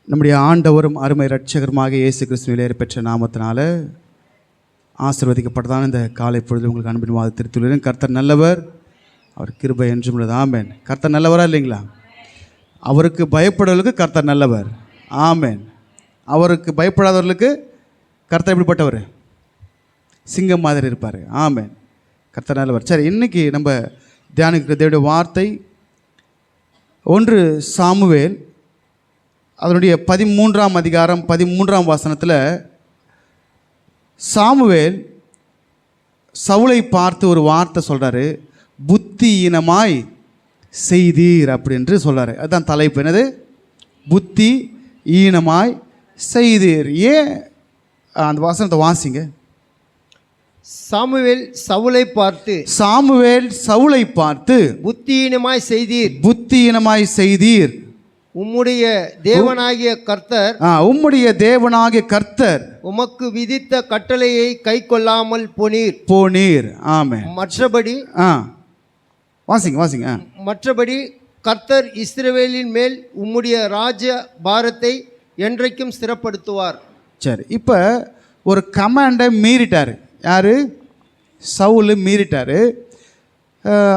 நம்முடைய ஆண்டவரும் அருமை இரட்சகருமாக இயேசு கிறிஸ்துவிலே பெற்ற நாமத்தினால ஆசீர்வதிக்கப்பட்டதான இந்த காலை பொழுது உங்களுக்கு அன்பின் வாத திருத்துள்ளேன். கர்த்தர் நல்லவர், அவர் கிருபை என்றும் உள்ளது. ஆமேன். கர்த்தர் நல்லவரா இல்லைங்களா? அவருக்கு பயப்படுவர்களுக்கு கர்த்தர் நல்லவர். ஆமேன். அவருக்கு பயப்படாதவர்களுக்கு கர்த்தர் எப்படிப்பட்டவர்? சிங்கம் மாதிரி இருப்பார். ஆமேன். கர்த்தர் நல்லவர். சரி, இன்றைக்கி நம்ம தியானிக்கிற தேவனுடைய வார்த்தை 1 சாமுவேல் அதனுடைய 13ஆம் அதிகாரம் 13ஆம் வசனத்தில் சாமுவேல் சவுலை பார்த்து ஒரு வார்த்தை சொல்கிறாரு, புத்தியீனமாய் செய்தீர் அப்படின்று சொல்கிறாரு. அதுதான் தலைப்பு. என்னது? புத்தி ஈனமாய் செய்தீர். ஏன் அந்த வசனத்தை வாசிங்க. சாமுவேல் சவுலை பார்த்து புத்தியீனமாய் செய்தீர். உம்முடைய தேவனாகிய கர்த்தர் உமக்கு விதித்த கட்டளையை கை கொள்ளாமல் போனீர். ஆமென். மற்றபடி வாசிங்க. மற்றபடி கர்த்தர் இஸ்ரவேலின் மேல் உம்முடைய ராஜ்ய பாரத்தை என்றைக்கும் ஸ்திரப்படுத்துவார். சரி, இப்போ ஒரு கமாண்டை மீறிட்டார். யார்? சவுல் மீறிட்டார்.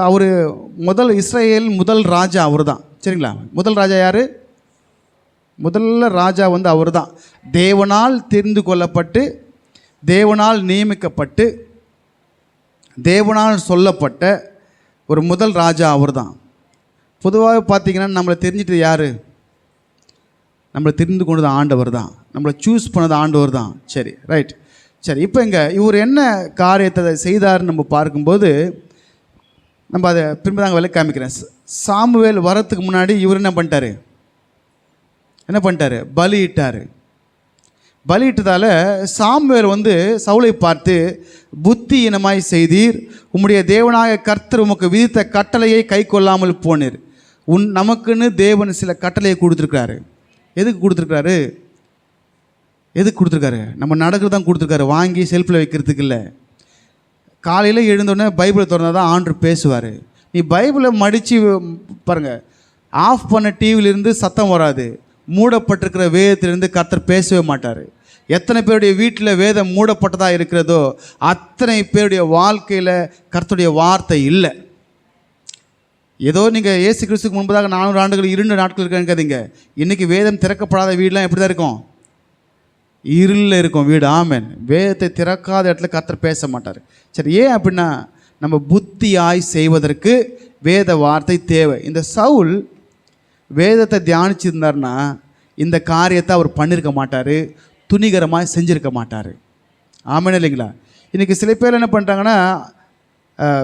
அவர் இஸ்ரேல் முதல் ராஜா அவர் தான். சரிங்களா? முதல் ராஜா யார்? முதல்ல ராஜா அவர் தான். தேவனால் தெரிந்து கொள்ளப்பட்டு, தேவனால் நியமிக்கப்பட்டு, தேவனால் சொல்லப்பட்ட ஒரு முதல் ராஜா அவர் தான். பொதுவாக பார்த்தீங்கன்னா நம்மளை தெரிஞ்சிட்டு யார்? நம்மளை தெரிந்து கொண்டது ஆண்டவர் தான். நம்மளை சூஸ் பண்ணது ஆண்டவர் தான். சரி, ரைட். சரி, இப்போ இவர் என்ன காரியத்தை செய்தார்னு நம்ம பார்க்கும்போது நம்ம அதை பின்பு தாங்க விலை காமிக்கிறேன். சாமுவேல் வரத்துக்கு முன்னாடி இவர் என்ன பண்ணிட்டார்? பலியிட்டார். பலியிட்டதால் சாமுவேல் சவுலை பார்த்து புத்தியீனமாய் செய்தீர், உம்முடைய தேவனாய கர்த்தர் உமக்கு விதித்த கட்டளையை கை கொள்ளாமல் போனீர். நமக்குன்னு தேவன் சில கட்டளையை கொடுத்துருக்காரு. எதுக்கு கொடுத்துருக்காரு? நம்ம நடக்கிறது தான் கொடுத்துருக்காரு. வாங்கி செல்ஃபில் வைக்கிறதுக்கு இல்லை. காலையில் எழுந்தோடனே பைபிளை திறந்தால் தான் ஆண்டவர் பேசுவார். நீ பைபிளை மடித்து பாருங்கள், ஆஃப் பண்ண டிவியிலேருந்து சத்தம் வராது. மூடப்பட்டிருக்கிற வேதத்திலிருந்து கர்த்தர் பேசவே மாட்டார். எத்தனை பேருடைய வீட்டில் வேதம் மூடப்பட்டதாக இருக்கிறதோ அத்தனை பேருடைய வாழ்க்கையில் கர்த்தருடைய வார்த்தை இல்லை. ஏதோ நீங்கள் இயேசு கிறிஸ்துக்கு முன்பதாக 400 ஆண்டுகள் 2 நாட்கள் இருக்காதீங்க. இன்றைக்கி வேதம் திறக்கப்படாத வீடெலாம் எப்படி தான் இருக்கும்? இருளில் இருக்கும் வீடு. ஆமேன். வேதத்தை திறக்காத இடத்துல கர்த்தர் பேச மாட்டார். சரி, ஏன் அப்படின்னா நம்ம புத்தியாய் செய்வதற்கு வேத வார்த்தை தேவை. இந்த சவுல் வேதத்தை தியானிச்சிருந்தார்னா இந்த காரியத்தை அவர் பண்ணியிருக்க மாட்டார், துணிகரமாக செஞ்சுருக்க மாட்டார். ஆமேன் இல்லைங்களா? இன்றைக்கி சில பேர் என்ன பண்ணுறாங்கன்னா,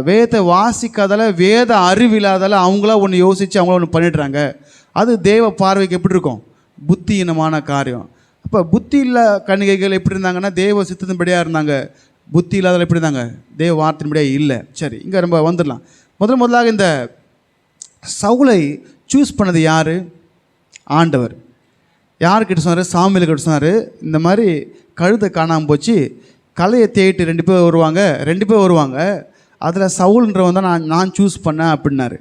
வேதத்தை வாசிக்காதால், வேத அறிவில்லாதால் அவங்களா ஒன்று யோசித்து அவங்கள ஒன்று பண்ணிடுறாங்க. அது தேவ பார்வைக்கு எப்படி இருக்கும்? புத்தியீனமான காரியம். அப்போ புத்தி இல்ல கன்னிகைகள் எப்படி இருந்தாங்கன்னா தேவ சித்தத்தின்படியாக இருந்தாங்க. புத்தி இல்லாதால் எப்படி இருந்தாங்க? தேவ வார்த்தையின்படியாக இல்லை. சரி, இங்கே நம்ம வந்துடலாம். முதலாக இந்த சவுலை சூஸ் பண்ணது யார்? ஆண்டவர். யார்கிட்ட சொன்னார்? சாமுவேல்கிட்ட சொன்னார். இந்த மாதிரி கழுதை காணாமல் போச்சு, கலையை தேய்ட்டு 2 பேர் வருவாங்க, அதில் சவுல்ன்றவன் தான் நான் சூஸ் பண்ணேன் அப்படின்னாரு.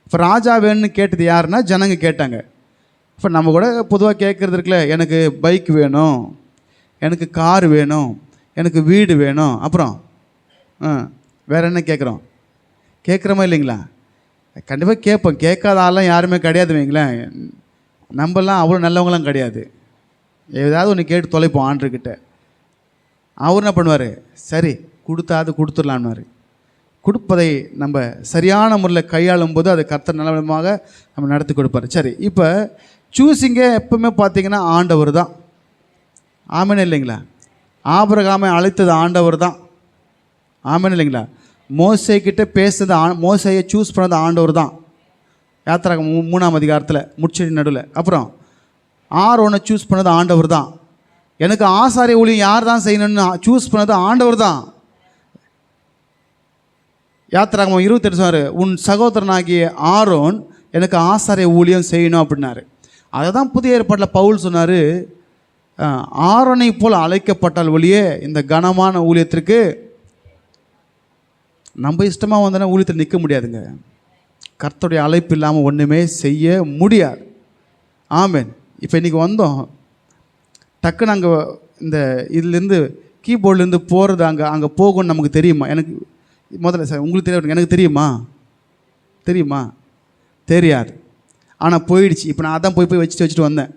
இப்போ ராஜா வேணும்னு கேட்டது யாருன்னா ஜனங்க கேட்டாங்க. இப்போ நம்ம கூட பொதுவாக கேட்குறது இருக்குல்ல, எனக்கு பைக் வேணும், எனக்கு கார் வேணும், எனக்கு வீடு வேணும், அப்புறம் வேறு என்ன கேட்குறோமா இல்லைங்களா? கண்டிப்பாக கேட்போம். கேட்காத ஆள்லாம் யாருமே கிடையாது வைங்களேன். நம்மலாம் அவ்வளோ நல்லவங்களாம் கிடையாது. ஏதாவது ஒன்று கேட்டு தொலைப்போம் ஆண்டர்கிட்ட. அவர் என்ன பண்ணுவார்? சரி கொடுத்துடலான்னாரு. கொடுப்பதை நம்ம சரியான முறையில் கையாளும் போது அது கர்த்தர் நல்ல விதமாக நம்ம நடத்தி கொடுப்பார். சரி, இப்போ சூஸிங்கே எப்பவுமே பார்த்தீங்கன்னா ஆண்டவர் தான். ஆமேன் இல்லைங்களா? ஆபிரகாமை அழைத்தது ஆண்டவர் தான். ஆமேன் இல்லைங்களா? மோசேக்கிட்ட பேசுறது மோசையை சூஸ் பண்ணது ஆண்டவர் தான். யாத்திராகமம் 3ஆம் அதிகாரத்தில் முச்செடி நடுவில். அப்புறம் ஆரோனை சூஸ் பண்ணது ஆண்டவர் தான். எனக்கு ஆசாரிய ஊழியம் யார் தான் செய்யணும்னு சூஸ் பண்ணது ஆண்டவர் தான். யாத்திராகமம் 28 சொன்னார், உன் சகோதரனாகிய ஆரோன் எனக்கு ஆசாரிய ஊழியம் செய்யணும் அப்படின்னாரு. அதை தான் புதிய ஏற்பாட்டில் பவுல் சொன்னார், ஆரோனை போல் அழைக்கப்பட்டால் ஒழியே இந்த கனமான ஊழியத்திற்கு நம்ம இஷ்டமாக வந்தோன்னா ஊழியத்தில் நிற்க முடியாதுங்க. கர்த்தருடைய அழைப்பு இல்லாமல் ஒன்றுமே செய்ய முடியாது. ஆமென். இப்போ இன்றைக்கி வந்தோம், டக்குன்னு அங்கே இந்த இதுலேருந்து கீபோர்ட்லேருந்து போகிறது அங்கே போகும்னு நமக்கு தெரியுமா? எனக்கு முதல்ல சார் உங்களுக்கு தெரியாது, எனக்கு தெரியுமா? தெரியாது. ஆனால் போயிடுச்சு. இப்போ நான் அதான் போய் வச்சுட்டு வந்தேன்.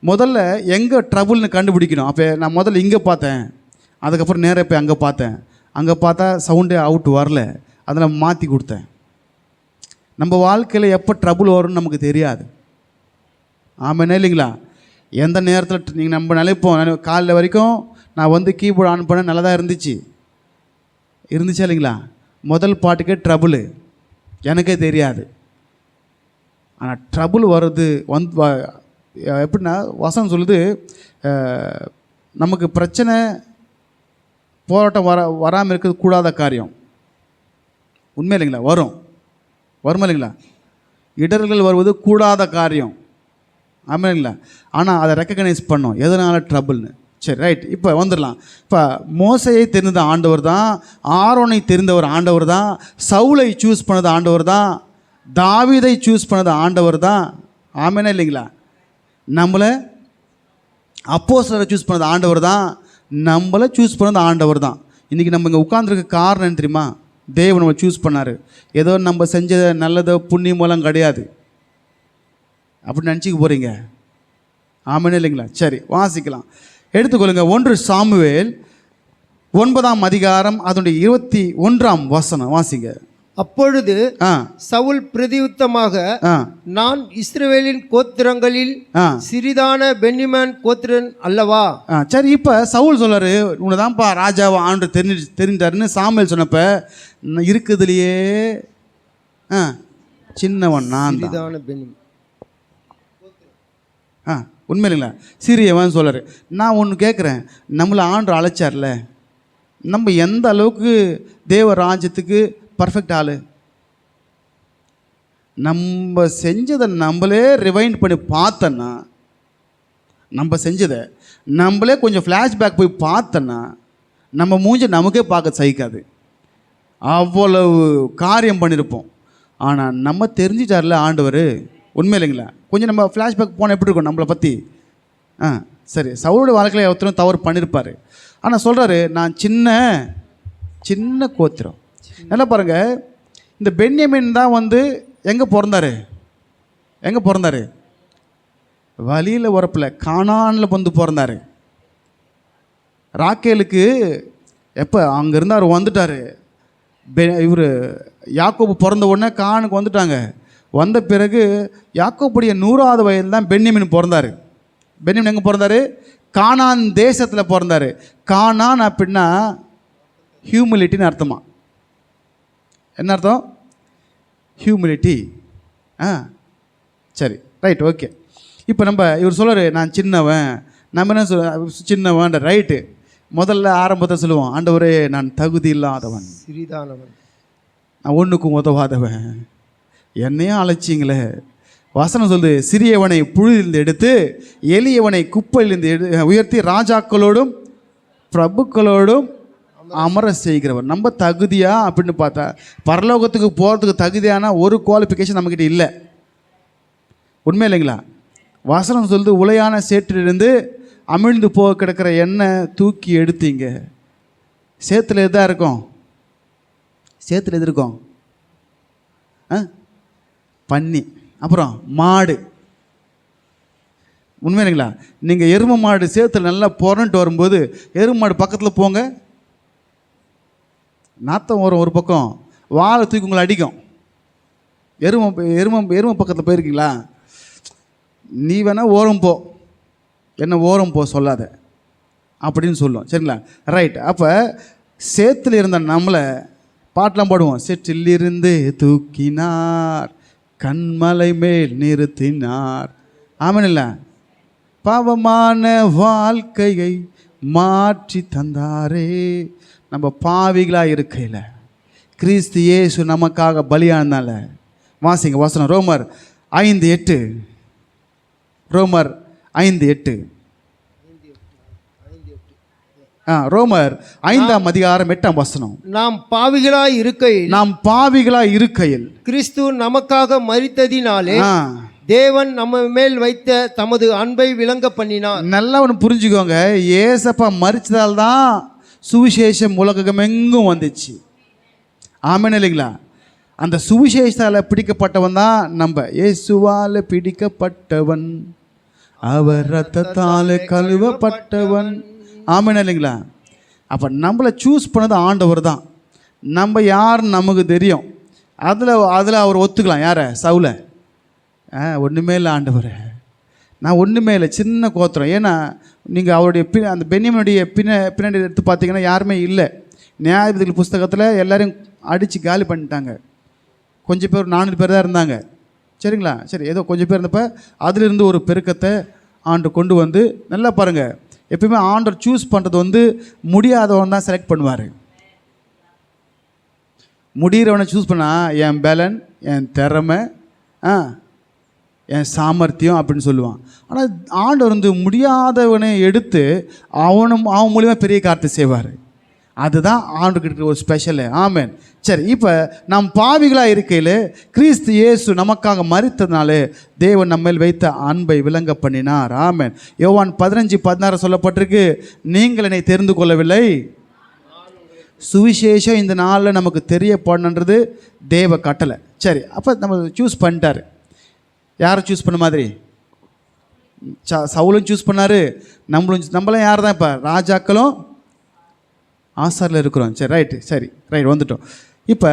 முதல்ல எங்கே ட்ரபுள்னு கண்டுபிடிக்கணும். அப்போ நான் முதல்ல இங்கே பார்த்தேன், அதுக்கப்புறம் நேராக போய் அங்கே பார்த்தேன். அங்கே பார்த்தா சவுண்டே அவுட் வரல, அதில் மாற்றி கொடுத்தேன். நம்ம வாழ்க்கையில் எப்போ ட்ரபுள் வரும்னு நமக்கு தெரியாது. ஆமாம் இல்லைங்களா? எந்த நேரத்தில் நீங்கள் நம்ம நினைப்போம், காலையில் வரைக்கும் நான் வந்து கீபோர்டு ஆன் பண்ண நல்லா தான் இருந்துச்சா இல்லைங்களா? முதல் பாட்டுக்கே ட்ரபுளு, எனக்கே தெரியாது. ஆனால் ட்ரபுள் வர்றது எப்படின்னா, வசனம் சொல்லுது, நமக்கு பிரச்சனை போராட்டம் வராமல் இருக்கிறது கூடாத காரியம். உண்மை இல்லைங்களா? வருமா இல்லைங்களா? இடர்கள் வருவது கூடாத காரியம். ஆமாம் இல்லைங்களா? ஆனால் அதை ரெக்கக்னைஸ் பண்ணோம், எதனால் ட்ரபுள்னு. சரி, ரைட். இப்போ வந்துடலாம். இப்போ மோசையை தெரிந்த ஆண்டவர் தான், ஆரோனை தெரிந்தவர் ஆண்டவர் தான், சவுலை சூஸ் பண்ணது ஆண்டவர் தான், தாவீதை சூஸ் பண்ணது ஆண்டவர் தான். ஆமேனா இல்லைங்களா? நம்மளை அப்போஸ்தலரை சூஸ் பண்ணது ஆண்டவர் தான், நம்மளை சூஸ் பண்ணது ஆண்டவர் தான். இன்றைக்கி நம்ம இங்கே உட்கார்ந்துருக்க காரணம் என்ன தெரியுமா? தேவன் நம்ம சூஸ் பண்ணார். ஏதோ நம்ம செஞ்ச நல்லதோ புண்ணியமெல்லாம் கிடையாது அப்படின்னு நினச்சிக்க போகிறீங்க. ஆமேனா இல்லைங்களா? சரி, வாசிக்கலாம். எடுத்துக்கொள்ளுங்க. 1 சாமுவேல் 9ஆம் அதிகாரம் அதனுடைய 21ஆம் வசனம் வாசிங்க. அப்பொழுது சவுல் பிரதியுத்தமாக, நான் இஸ்ரவேலின் கோத்திரங்களில் சிறிதான பென்யமீன் கோத்திரன் அல்லவா? சரி, இப்போ சவுல் சொல்றாரு, உன்னதான்ப்பா ராஜாவா ஆண்டு தெரிஞ்சாருன்னு சாமுவேல் சொன்னப்ப, இருக்குதுலையே சின்னவன் நான் தான். உண்மை இல்லைங்களா? சிறியவன் சொல்கிறார். நான் ஒன்று கேட்குறேன், நம்மளை ஆண்டு அழைச்சார்ல, நம்ம எந்த அளவுக்கு தேவ ராஜ்யத்துக்கு பர்ஃபெக்ட் ஆள்? நம்ம செஞ்சதை நம்மளே ரிவைண்ட் பண்ணி பார்த்தோன்னா, நம்ம செஞ்சதை நம்மளே கொஞ்சம் ஃப்ளாஷ்பேக் போய் பார்த்தோன்னா, நம்ம மூஞ்சி நமக்கே பார்க்க சகிக்காது. அவ்வளவு காரியம் பண்ணியிருப்போம். ஆனால் நம்ம தெரிஞ்சிட்டார்ல ஆண்டவர். உண்மை இல்லைங்களா? கொஞ்சம் நம்ம ஃப்ளாஷ்பேக் போனால் எப்படி இருக்கும் நம்மளை பற்றி? சரி, சவுளுடைய வாழ்க்கையில் ஒருத்தரும் தவறு பண்ணியிருப்பார். ஆனால் சொல்கிறாரு, நான் சின்ன கோத்திரம். நல்லா பாருங்கள், இந்த பென்யமீன் தான் வந்து எங்கே பிறந்தார்? வழியில் உரப்பில் கானானில் வந்து பிறந்தார். ராக்கேலுக்கு எப்போ அங்கே இருந்தார் வந்துட்டார். இவர் யாக்கோபு பிறந்த உடனே கானுக்கு வந்துட்டாங்க. வந்த பிறகு யாக்கோபுடைய 100வது வயதில் தான் பென்யமீன் பிறந்தார். பென்யமீன் எங்கே பிறந்தார்? கானான் தேசத்தில் பிறந்தார். கானான் அப்படின்னா ஹியூமிலிட்டின்னு அர்த்தமா? என்ன அர்த்தம்? ஹியூமிலிட்டி. சரி, ரைட், ஓகே. இப்போ இவர் சொல்கிறார், நான் சின்னவன். நம்ம என்ன சின்னவன் ரைட்டு. முதல்ல ஆரம்பத்தை சொல்லுவோம், ஆண்டவரே நான் தகுதி இல்லாதவன், சிறிதானவன், நான் ஒன்றுக்கும் உதவாதவன், என்னையும் அழைச்சிங்களே. வசனம் சொல்லுது, சிறியவனை புழுதிலிருந்து எடுத்து எளியவனை குப்பையிலிருந்து உயர்த்தி ராஜாக்களோடும் பிரபுக்களோடும் அமர செய்கிறவர். நம்ம தகுதியா அப்படின்னு பார்த்தா, பரலோகத்துக்கு போகிறதுக்கு தகுதியான ஒரு குவாலிஃபிகேஷன் நம்மக்கிட்ட இல்லை. உண்மை இல்லைங்களா? வசனம் சொல்லுது, உலையான சேற்றிலிருந்து அமிழ்ந்து போக கிடக்கிற எண்ணெய் தூக்கி எடுத்தீங்க. சேத்துல எதாக இருக்கும்? சேத்துல எது இருக்கும்? பன்னி, அப்புறம் மாடு. உண்மை இல்லைங்களா? நீங்கள் எருமை மாடு சேத்துல நல்லா புரண்டு வரும்போது எருமை மாடு பக்கத்தில் போங்க, நாத்தம் வரும். ஒரு பக்கம் வாழை தூக்கி உங்களை அடிக்கும். எருமை பக்கத்தில் போயிருக்கீங்களா? நீ வேணால் ஓரம் போ, என்ன ஓரம் போ சொல்லாத அப்படின்னு சொல்லும். சரிங்களா? ரைட். அப்போ சேத்துல இருந்த நம்மளை பாட்டெலாம் பாடுவோம். சேற்றிலிருந்து தூக்கினார், கண்மலை மேல் நிறுத்தினார். ஆமாம் இல்லை? பாவமான வாழ்க்கையை மாற்றி தந்தாரே. நம்ம பாவிகளாக இருக்கையில் கிறிஸ்து இயேசு நமக்காக பலியானதால. வாசிங்க வசனம், ரோமர் 5:8. ரோமர் 5:8. ரோமர் 5ஆம் அதிகாரம் 8ஆம் வசனம். நாம் பாவிகளாய் இருக்கையில் கிறிஸ்து நமக்காக மரித்ததினாலே தேவன் நம்ம மேல் வைத்த தமது அன்பை விளங்க பண்ணினார். நல்லா ஒன்று புரிஞ்சுக்கோங்க, ஏசப்பா மரிச்சதால் தான் சுவிசேஷம் உலகமெங்கும் வந்துச்சு. ஆமென் இல்லைங்களா? அந்த சுவிசேஷத்தால் பிடிக்கப்பட்டவன் தான் நம்ம. இயேசுவால் பிடிக்கப்பட்டவன், அவர் ரத்தத்தால் கழுவப்பட்டவன். ஆமென் இல்லைங்களா? அப்போ நம்மளை சூஸ் பண்ணது ஆண்டவர் தான். நம்ம யாருன்னு நமக்கு தெரியும். அதில் அவர் ஒத்துக்கலாம். யாரை? சவுலை. ஒன்றுமே இல்லை ஆண்டவர், நான் ஒன்றுமே இல்லை, சின்ன கோத்திரம். ஏன்னா நீங்கள் அவருடைய அந்த பென்யமீனுடைய பின்னாடி எடுத்து பார்த்தீங்கன்னா யாருமே இல்லை. நியாயாதிபதிகள் புஸ்தகத்தில் எல்லாரையும் அடித்து காலி பண்ணிட்டாங்க. கொஞ்சம் பேர் 400 பேர் தான் இருந்தாங்க. சரிங்களா? சரி, ஏதோ கொஞ்சம் பேர் இருந்தப்போ அதிலிருந்து ஒரு பெருக்கத்தை ஆண்டு கொண்டு வந்து, நல்லா பாருங்கள், எப்பயுமே ஆண்டவர் சூஸ் பண்ணுறது வந்து முடியாதவன் தான் செலக்ட் பண்ணுவார். முடிகிறவனை சூஸ் பண்ணால் என் பலன், என் திறமை, என் சாமர்த்தியம் அப்படின்னு சொல்லுவான். ஆனால் ஆண்டவர் வந்து முடியாதவனை எடுத்து அவன் மூலிமா பெரிய காரியத்தை செய்வார். அதுதான் ஆண்டுகிட்ட ஒரு ஸ்பெஷலு. ஆமென். சரி, இப்போ நம் பாவிகளாக இருக்கையில் கிறிஸ்து இயேசு நமக்காக மரித்ததுனால தேவன் நம்மேல் வைத்த அன்பை விளங்க பண்ணினார். ஆமென். யோவான் 15:16 சொல்லப்பட்டிருக்கு, நீங்கள் என்னை தெரிந்து கொள்ளவில்லை, சுவிசேஷம் இந்த நாளில் நமக்கு தெரியப்படணுன்றது தேவ கட்டளை. சரி, அப்போ நம்ம சூஸ் பண்ணிட்டார். யாரை சூஸ் பண்ண மாதிரி? சவுலும் சூஸ் பண்ணார், நம்மளும் யார் தான் இப்போ ராஜாக்களும் ஆசாரில் இருக்கிறோம். சரி, ரைட் வந்துட்டோம். இப்போ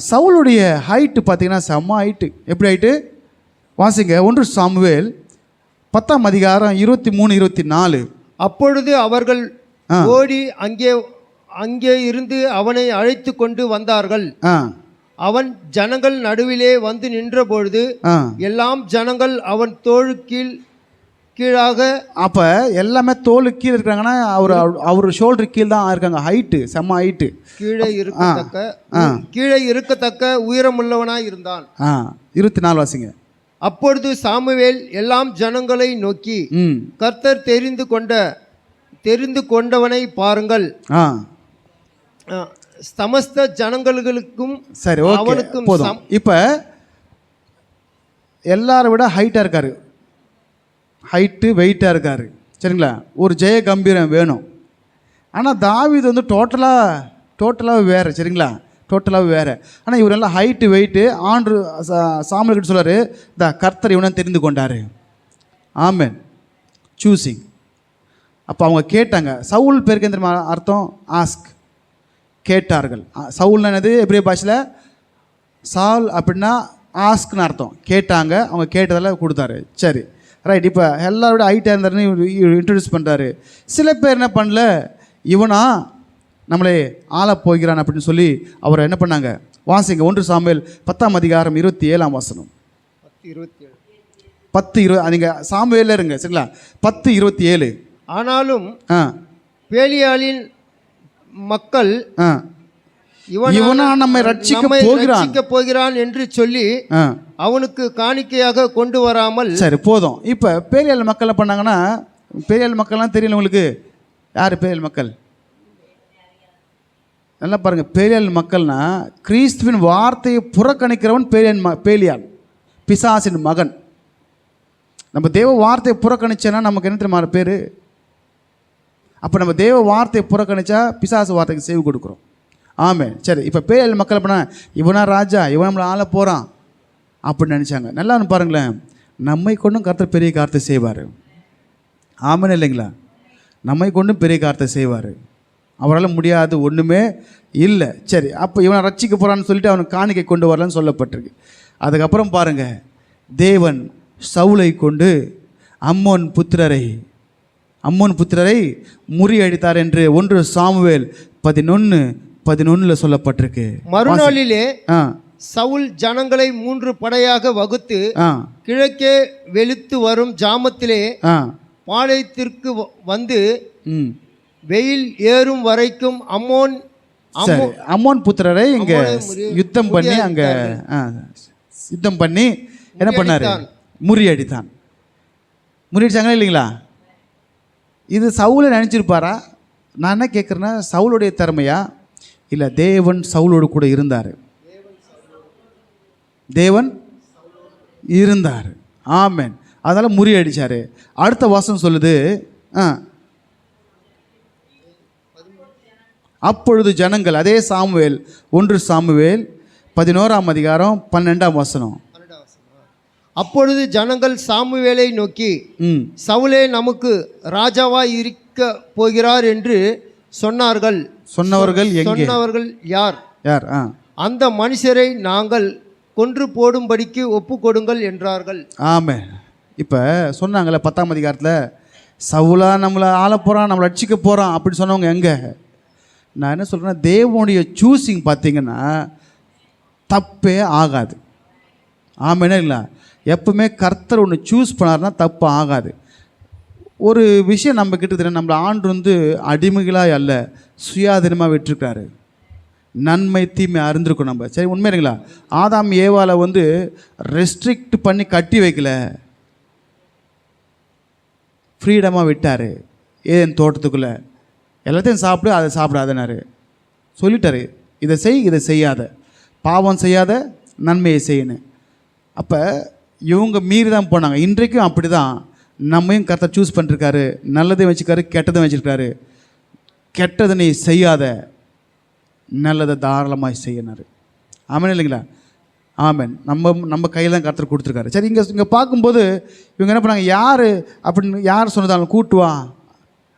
சவுலுடைய ஹைட்டு பார்த்தீங்கன்னா செம்ம ஹைட்டு. எப்படி ஹைட்டு? வாசிங்க 1 சாமுவேல் 10:23-24. அப்பொழுது அவர்கள் ஓடி அங்கே இருந்து அவனை அழைத்து கொண்டு வந்தார்கள். அவன் ஜனங்கள் நடுவிலே வந்து நின்றபொழுது எல்லாம் ஜனங்கள் அவன் கீழாக. அப்போ எல்லாமே தோலு கீழே இருக்கிறாங்கன்னா அவர் ஷோல்டர் கீழ் தான் இருக்காங்க. ஹைட்டு, செம்ம ஹைட்டு. கீழே இருக்கத்தக்க உயரமுள்ளவனாய் இருந்தான். 24 வாசிங்க. அப்பொழுது சாமுவேல் எல்லாம் ஜனங்களை நோக்கி, கர்த்தர் தெரிந்து கொண்டவனை பாருங்கள், சமஸ்த ஜனங்களுக்கும் சரி அவனுக்கும் போதும். இப்போ எல்லாரை விட ஹைட்டாக இருக்காரு, ஹைட்டு வெயிட்டாக இருக்கார். சரிங்களா? ஒரு ஜெய கம்பீரம் வேணும். ஆனால் தாவீது வந்து டோட்டலாக வேறு. சரிங்களா? டோட்டலாக வேறு. ஆனால் இவர் எல்லாம் ஹைட்டு வெயிட்டு. சாமுவேல்கிட்ட சொல்கிறார், கர்த்தர் இவனை தெரிந்து கொண்டார். ஆமென். சூஸிங். அப்போ அவங்க கேட்டாங்க. சவுல் பேருக்கு எந்த அர்த்தம்? ஆஸ்க், கேட்டார்கள். சவுல்னா என்னது? எப்ரிய பாஷையில் சால் அப்படின்னா ஆஸ்க்னு அர்த்தம். கேட்டாங்க, அவங்க கேட்டதெல்லாம் கொடுத்தாரு. சரி, ரைட். இப்போ எல்லாரோட ஹைட்டாக இருந்தாருன்னு இன்ட்ரடியூஸ் பண்ணுறாரு. சில பேர் என்ன பண்ணல, இவனா நம்மளே ஆள போகிறான் அப்படின்னு சொல்லி அவரை என்ன பண்ணாங்க? வாசிங்க 1 சாமுவேல் 10:27. 10:20. நீங்கள் சாமுவேலில் இருங்க. சரிங்களா? 10:27. ஆனாலும் பேலியாளின் மக்கள் இவனா நம்மை ரட்சிக்க போகிறான் என்று சொல்லி அவனுக்கு காணிக்கையாக கொண்டு வராமல். சரி, போதும். இப்போ பேலியால் மக்கள் என்ன பண்ணாங்கன்னா, பேலியால் மக்கள்லாம் தெரியல உங்களுக்கு? யார் பேலியால் மக்கள்? நல்லா பாருங்கள். பேலியால் மக்கள்னா கிறிஸ்துவின் வார்த்தையை புறக்கணிக்கிறவன் பேலியால், பிசாசின் மகன். நம்ம தேவ வார்த்தையை புறக்கணிச்சேன்னா நமக்கு என்ன தெரியுமா பேர்? அப்போ நம்ம தேவ வார்த்தையை புறக்கணிச்சா பிசாசு வார்த்தைக்கு சேவை கொடுக்குறோம். ஆமென். சரி, இப்போ பேலியால் மக்கள் பண்ண இவனா ராஜா, இவன் நம்மளை ஆள போகிறான் அப்படின்னு நினச்சாங்க. நல்லா பாருங்களேன், நம்மை கொண்டும் கர்த்தர் பெரிய காரியத்தை செய்வார். ஆமென் இல்லைங்களா? நம்மை கொண்டும் பெரிய காரியத்தை செய்வார். அவரால் முடியாது ஒன்றுமே இல்லை. சரி, அப்போ இவனை ரட்சிக்க போகிறான்னு சொல்லிட்டு அவனுக்கு காணிக்கை கொண்டு வரலன்னு சொல்லப்பட்டிருக்கு. அதுக்கப்புறம் பாருங்கள், தேவன் சவுலை கொண்டு அம்மோன் புத்திரரை முறியடித்தார் என்று 1 சாமுவேல் 11:11 சொல்லப்பட்டிருக்கு. மறுநாளிலே சவுல் ஜனங்களை 3 படையாக வகுத்து கிழக்கே வெளுத்து வரும் ஜாமத்திலே பாளையத்திற்கு வந்து வெயில் ஏறும் வரைக்கும் அம்மோன் புத்திரரை இங்க யுத்தம் பண்ணி என்ன பண்ணாரு? முறியடிச்சாங்களா இல்லைங்களா? இது சவுலை நினச்சிருப்பாரா? நான் என்ன கேட்குறேன்னா, சவுளுடைய திறமையா இல்லை தேவன் சவுலோடு கூட இருந்தார்? தேவன் இருந்தார். ஆமென். அதனால் முறியடிச்சார். அடுத்த வசனம் சொல்லுது, அப்பொழுது ஜனங்கள், அதே சாமுவேல், 1 சாமுவேல் 11ஆம் அதிகாரம் 12ஆம் வசனம். அப்பொழுது ஜனங்கள் சாமுவேலை நோக்கி, சவுலே நமக்கு ராஜாவாய் இருக்க போகிறார் என்று சொன்னார்கள். சொன்னவர்கள் எங்கே? சொன்னவர்கள் யார்? யார்? அந்த மனுஷரை நாங்கள் கொன்று போடும்படிக்கு ஒப்பு கொடுங்கள் என்றார்கள். ஆமென். இப்போ சொன்னாங்களே 10ஆம் அதிகாரத்தில், சவுலா நம்மளை ஆள போகிறான், நம்மளை அடிச்சிக்க போகிறான் அப்படின்னு சொன்னவங்க எங்கே? நான் என்ன சொல்கிறேன்னா, தேவனுடைய சூஸிங் பார்த்தீங்கன்னா தப்பே ஆகாது. ஆமெனே இல்லை? எப்பவுமே கர்த்தர் ஒன்று சூஸ் பண்ணார்னா தப்பு ஆகாது. ஒரு விஷயம் நம்ம கிட்ட தெரியும், நம்மளை ஆண்டு அடிமைகளாக அல்ல, சுயாதீனமாக விட்டுருக்காரு. நன்மை தீமை அறிந்திருக்கும் நம்ம. சரி, உண்மை இல்லைங்களா? ஆதாம் ஏவாளை ரெஸ்ட்ரிக்ட் பண்ணி கட்டி வைக்கல, ஃப்ரீடமாக விட்டார். ஏன் தோட்டத்துக்குள்ளே எல்லாத்தையும் சாப்பிடு, அதை சாப்பிடாதனாரு சொல்லிட்டாரு. இதை செய், இதை செய்யாத, பாவம் செய்யாத, நன்மையை செய்யணும். அப்போ இவங்க மீறி தான் போனாங்க. இன்றைக்கும் அப்படி தான். நம்மையும் கர்த்தர் சூஸ் பண்ணிருக்காரு. நல்லதையும் வச்சுருக்காரு, கெட்டதையும் வச்சுருக்காரு. கெட்டதை நீ செய்யாத, நல்லதை தாராளமாக செய்யினார். ஆமென் இல்லைங்களா? ஆமென். நம்ம கையில் தான் கர்த்தர் கொடுத்துருக்காரு. சரி, இங்கே பார்க்கும்போது இவங்க என்ன பண்ணாங்க, யார் சொன்னதாலும் கூட்டுவா,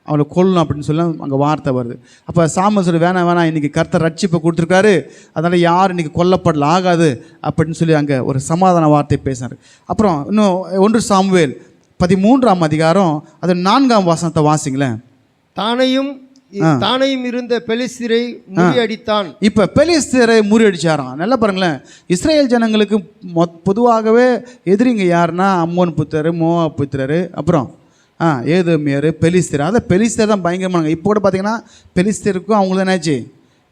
அவளை கொல்லணும் அப்படின்னு சொல்லி அங்கே வார்த்தை வருது. அப்போ சாமுவேல் சொல்லி, வேணாம், இன்றைக்கி கர்த்தர் ரட்சிப்பை கொடுத்துருக்காரு, அதனால் யார் இன்றைக்கி கொல்லப்படல ஆகாது அப்படின்னு சொல்லி அங்கே ஒரு சமாதான வார்த்தை பேசினார். அப்புறம் இன்னும் 1 சாமுவேல் 13ஆம் அதிகாரம் அது 4ஆம் வசனத்தை வாசிங்களேன். தானையும் இருந்த பெலிஸ்தரை முறியடித்தான். இப்போ பெலிஸ்தரை முறியடிச்சாராம். நல்லா பாருங்களேன், இஸ்ரேல் ஜனங்களுக்கு பொதுவாகவே எதிரிங்க யாருன்னா அம்மோன் புத்திரர், மோவாப் புத்திரர், அப்புறம் ஏதோமியர், பெலிஸ்தர். அதை பெலிஸ்தர் தான் பயங்கரமானாங்க. இப்போ கூட பார்த்தீங்கன்னா பெலிஸ்தருக்கும் அவங்களுக்கு தான் என்னாச்சு,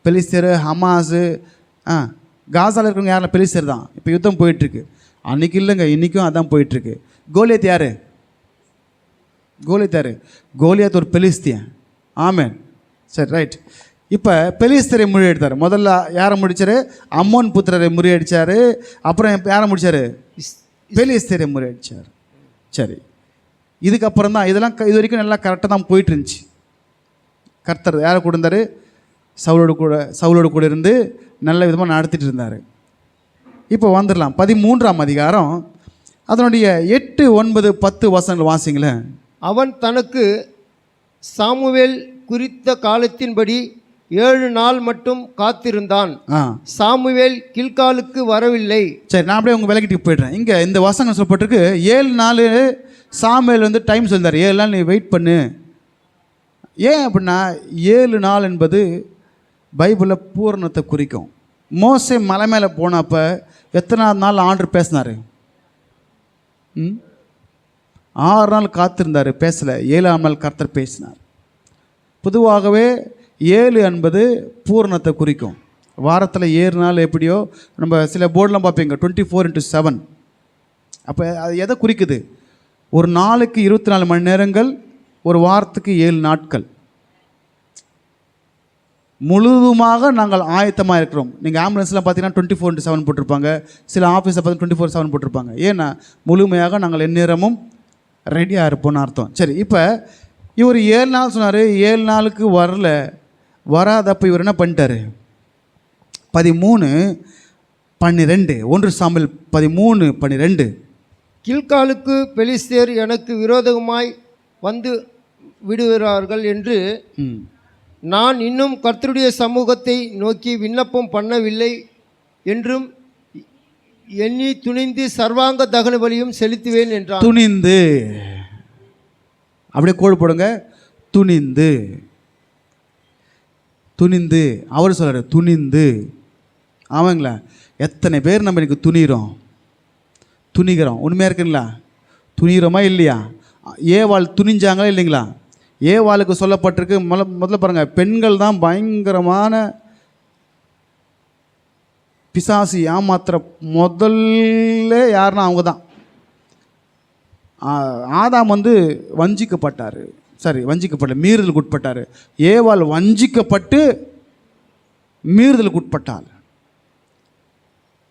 பெலிஸ்தர், ஹமாஸு, காசாவில் இருக்கிறவங்க யாரும் பெலிஸ்தர் தான். இப்போ யுத்தம் போயிட்டுருக்கு. அன்றைக்கி இல்லைங்க, இன்றைக்கும் அதான் போயிட்டுருக்கு. கோலியாத் யார்? கோலியாத் ஒரு பெலிஸ்தியன். ஆமென். சரி, ரைட். இப்போ பெலிஸ்தரை முறியடித்தார். முதல்ல யாரை முடித்தார்? அம்மோன் புத்திரரை முறியடித்தார். அப்புறம் யாரை முடித்தார்? பெலிஸ்தரை முறியடித்தார். சரி, இதுக்கப்புறம் தான் இதெல்லாம் இது வரைக்கும் நல்லா கரெக்டாக தான் போயிட்டு இருந்துச்சு. கர்த்தர் யாரை கூட இருந்தார்? சவுலோடு கூட இருந்து நல்ல விதமாக நடத்திட்டு இருந்தார். இப்போ வந்துடலாம் 13ஆம் அதிகாரம் அதனுடைய 8, 9, 10 வசனங்கள் வாசிங்களேன். அவன் தனக்கு சாமுவேல் குறித்த காலத்தின்படி 7 நாள் மட்டும் காத்திருந்தான். சாமுவேல் கில்காலுக்கு வரவில்லை. சரி, நான் அப்படியே உங்கள் விலகிட்டு போய்ட்றேன். இங்கே இந்த வசனம் சொல்லப்பட்டிருக்கு, 7 நாள் சாமுவேல் டைம் சொல்லிட்டார். 7 நாள் நீ வெயிட் பண்ணு. ஏன் அப்படின்னா 7 நாள் என்பது பைபிளில் பூரணத்தை குறிக்கும். மோசே மலை மேலே போனப்போ எத்தனாவது நாள் ஆண்டவர் பேசினார்? 6 நாள் காத்திருந்தார், பேசலை. 7ஆம் நாள் கர்த்தர் பேசினார். பொதுவாகவே 7 என்பது பூரணத்தை குறிக்கும். வாரத்தில் 7 நாள் எப்படியோ நம்ம சில போர்டெலாம் பார்ப்பீங்க, 24/7. அப்போ அது எதை குறிக்குது? ஒரு நாளுக்கு 24 மணி நேரங்கள், ஒரு வாரத்துக்கு 7 நாட்கள். முழுவதுமாக நாங்கள் ஆயத்தமாக இருக்கிறோம். நீங்கள் ஆம்புலன்ஸ்லாம் பார்த்தீங்கன்னா 24/7 போட்டிருப்பாங்க. சில ஆஃபீஸில் பார்த்து 24/7 போட்டிருப்பாங்க. ஏன்னா முழுமையாக நாங்கள் எந்நேரமும் ரெடியாக இருப்போம்னு அர்த்தம். சரி, இப்போ இவர் 7 நாள் சொன்னார். 7 நாளுக்கு வராதப்போ இவர் என்ன பண்ணிட்டார்? 13:12 1 சாமுவேல் 13:12 கில்காலுக்கு பெலிஸ்தர் எனக்கு விரோதமாய் வந்து விடுகிறார்கள் என்று நான் இன்னும் கர்த்தருடைய சமூகத்தை நோக்கி விண்ணப்பம் பண்ணவில்லை என்றும் எண்ணி துணிந்து சர்வாங்க தகன பலியும் செலுத்துவேன் என்றான். துணிந்து, அப்படியே கோடு போடுங்க, துணிந்து. அவர் சொல்கிறார் துணிந்து. ஆமாங்களா? எத்தனை பேர் நம்ம எனக்கு துணிகிறோம்? உண்மையாக இருக்குங்களா? துணிகிறோமா இல்லையா? ஏவாள் துணிஞ்சாங்களா இல்லைங்களா? ஏவாளுக்கு சொல்லப்பட்டிருக்கு, முதல்ல பாருங்கள், பெண்கள் தான் பயங்கரமான பிசாசு ஏமாத்துற முதல்ல யாருன்னா அவங்க தான். ஆதாம் வஞ்சிக்கப்பட்டார். சரி, மீறுதலுக்கு உட்பட்டார். ஏவாள் வஞ்சிக்கப்பட்டு மீறுதலுக்கு உட்பட்டாள்.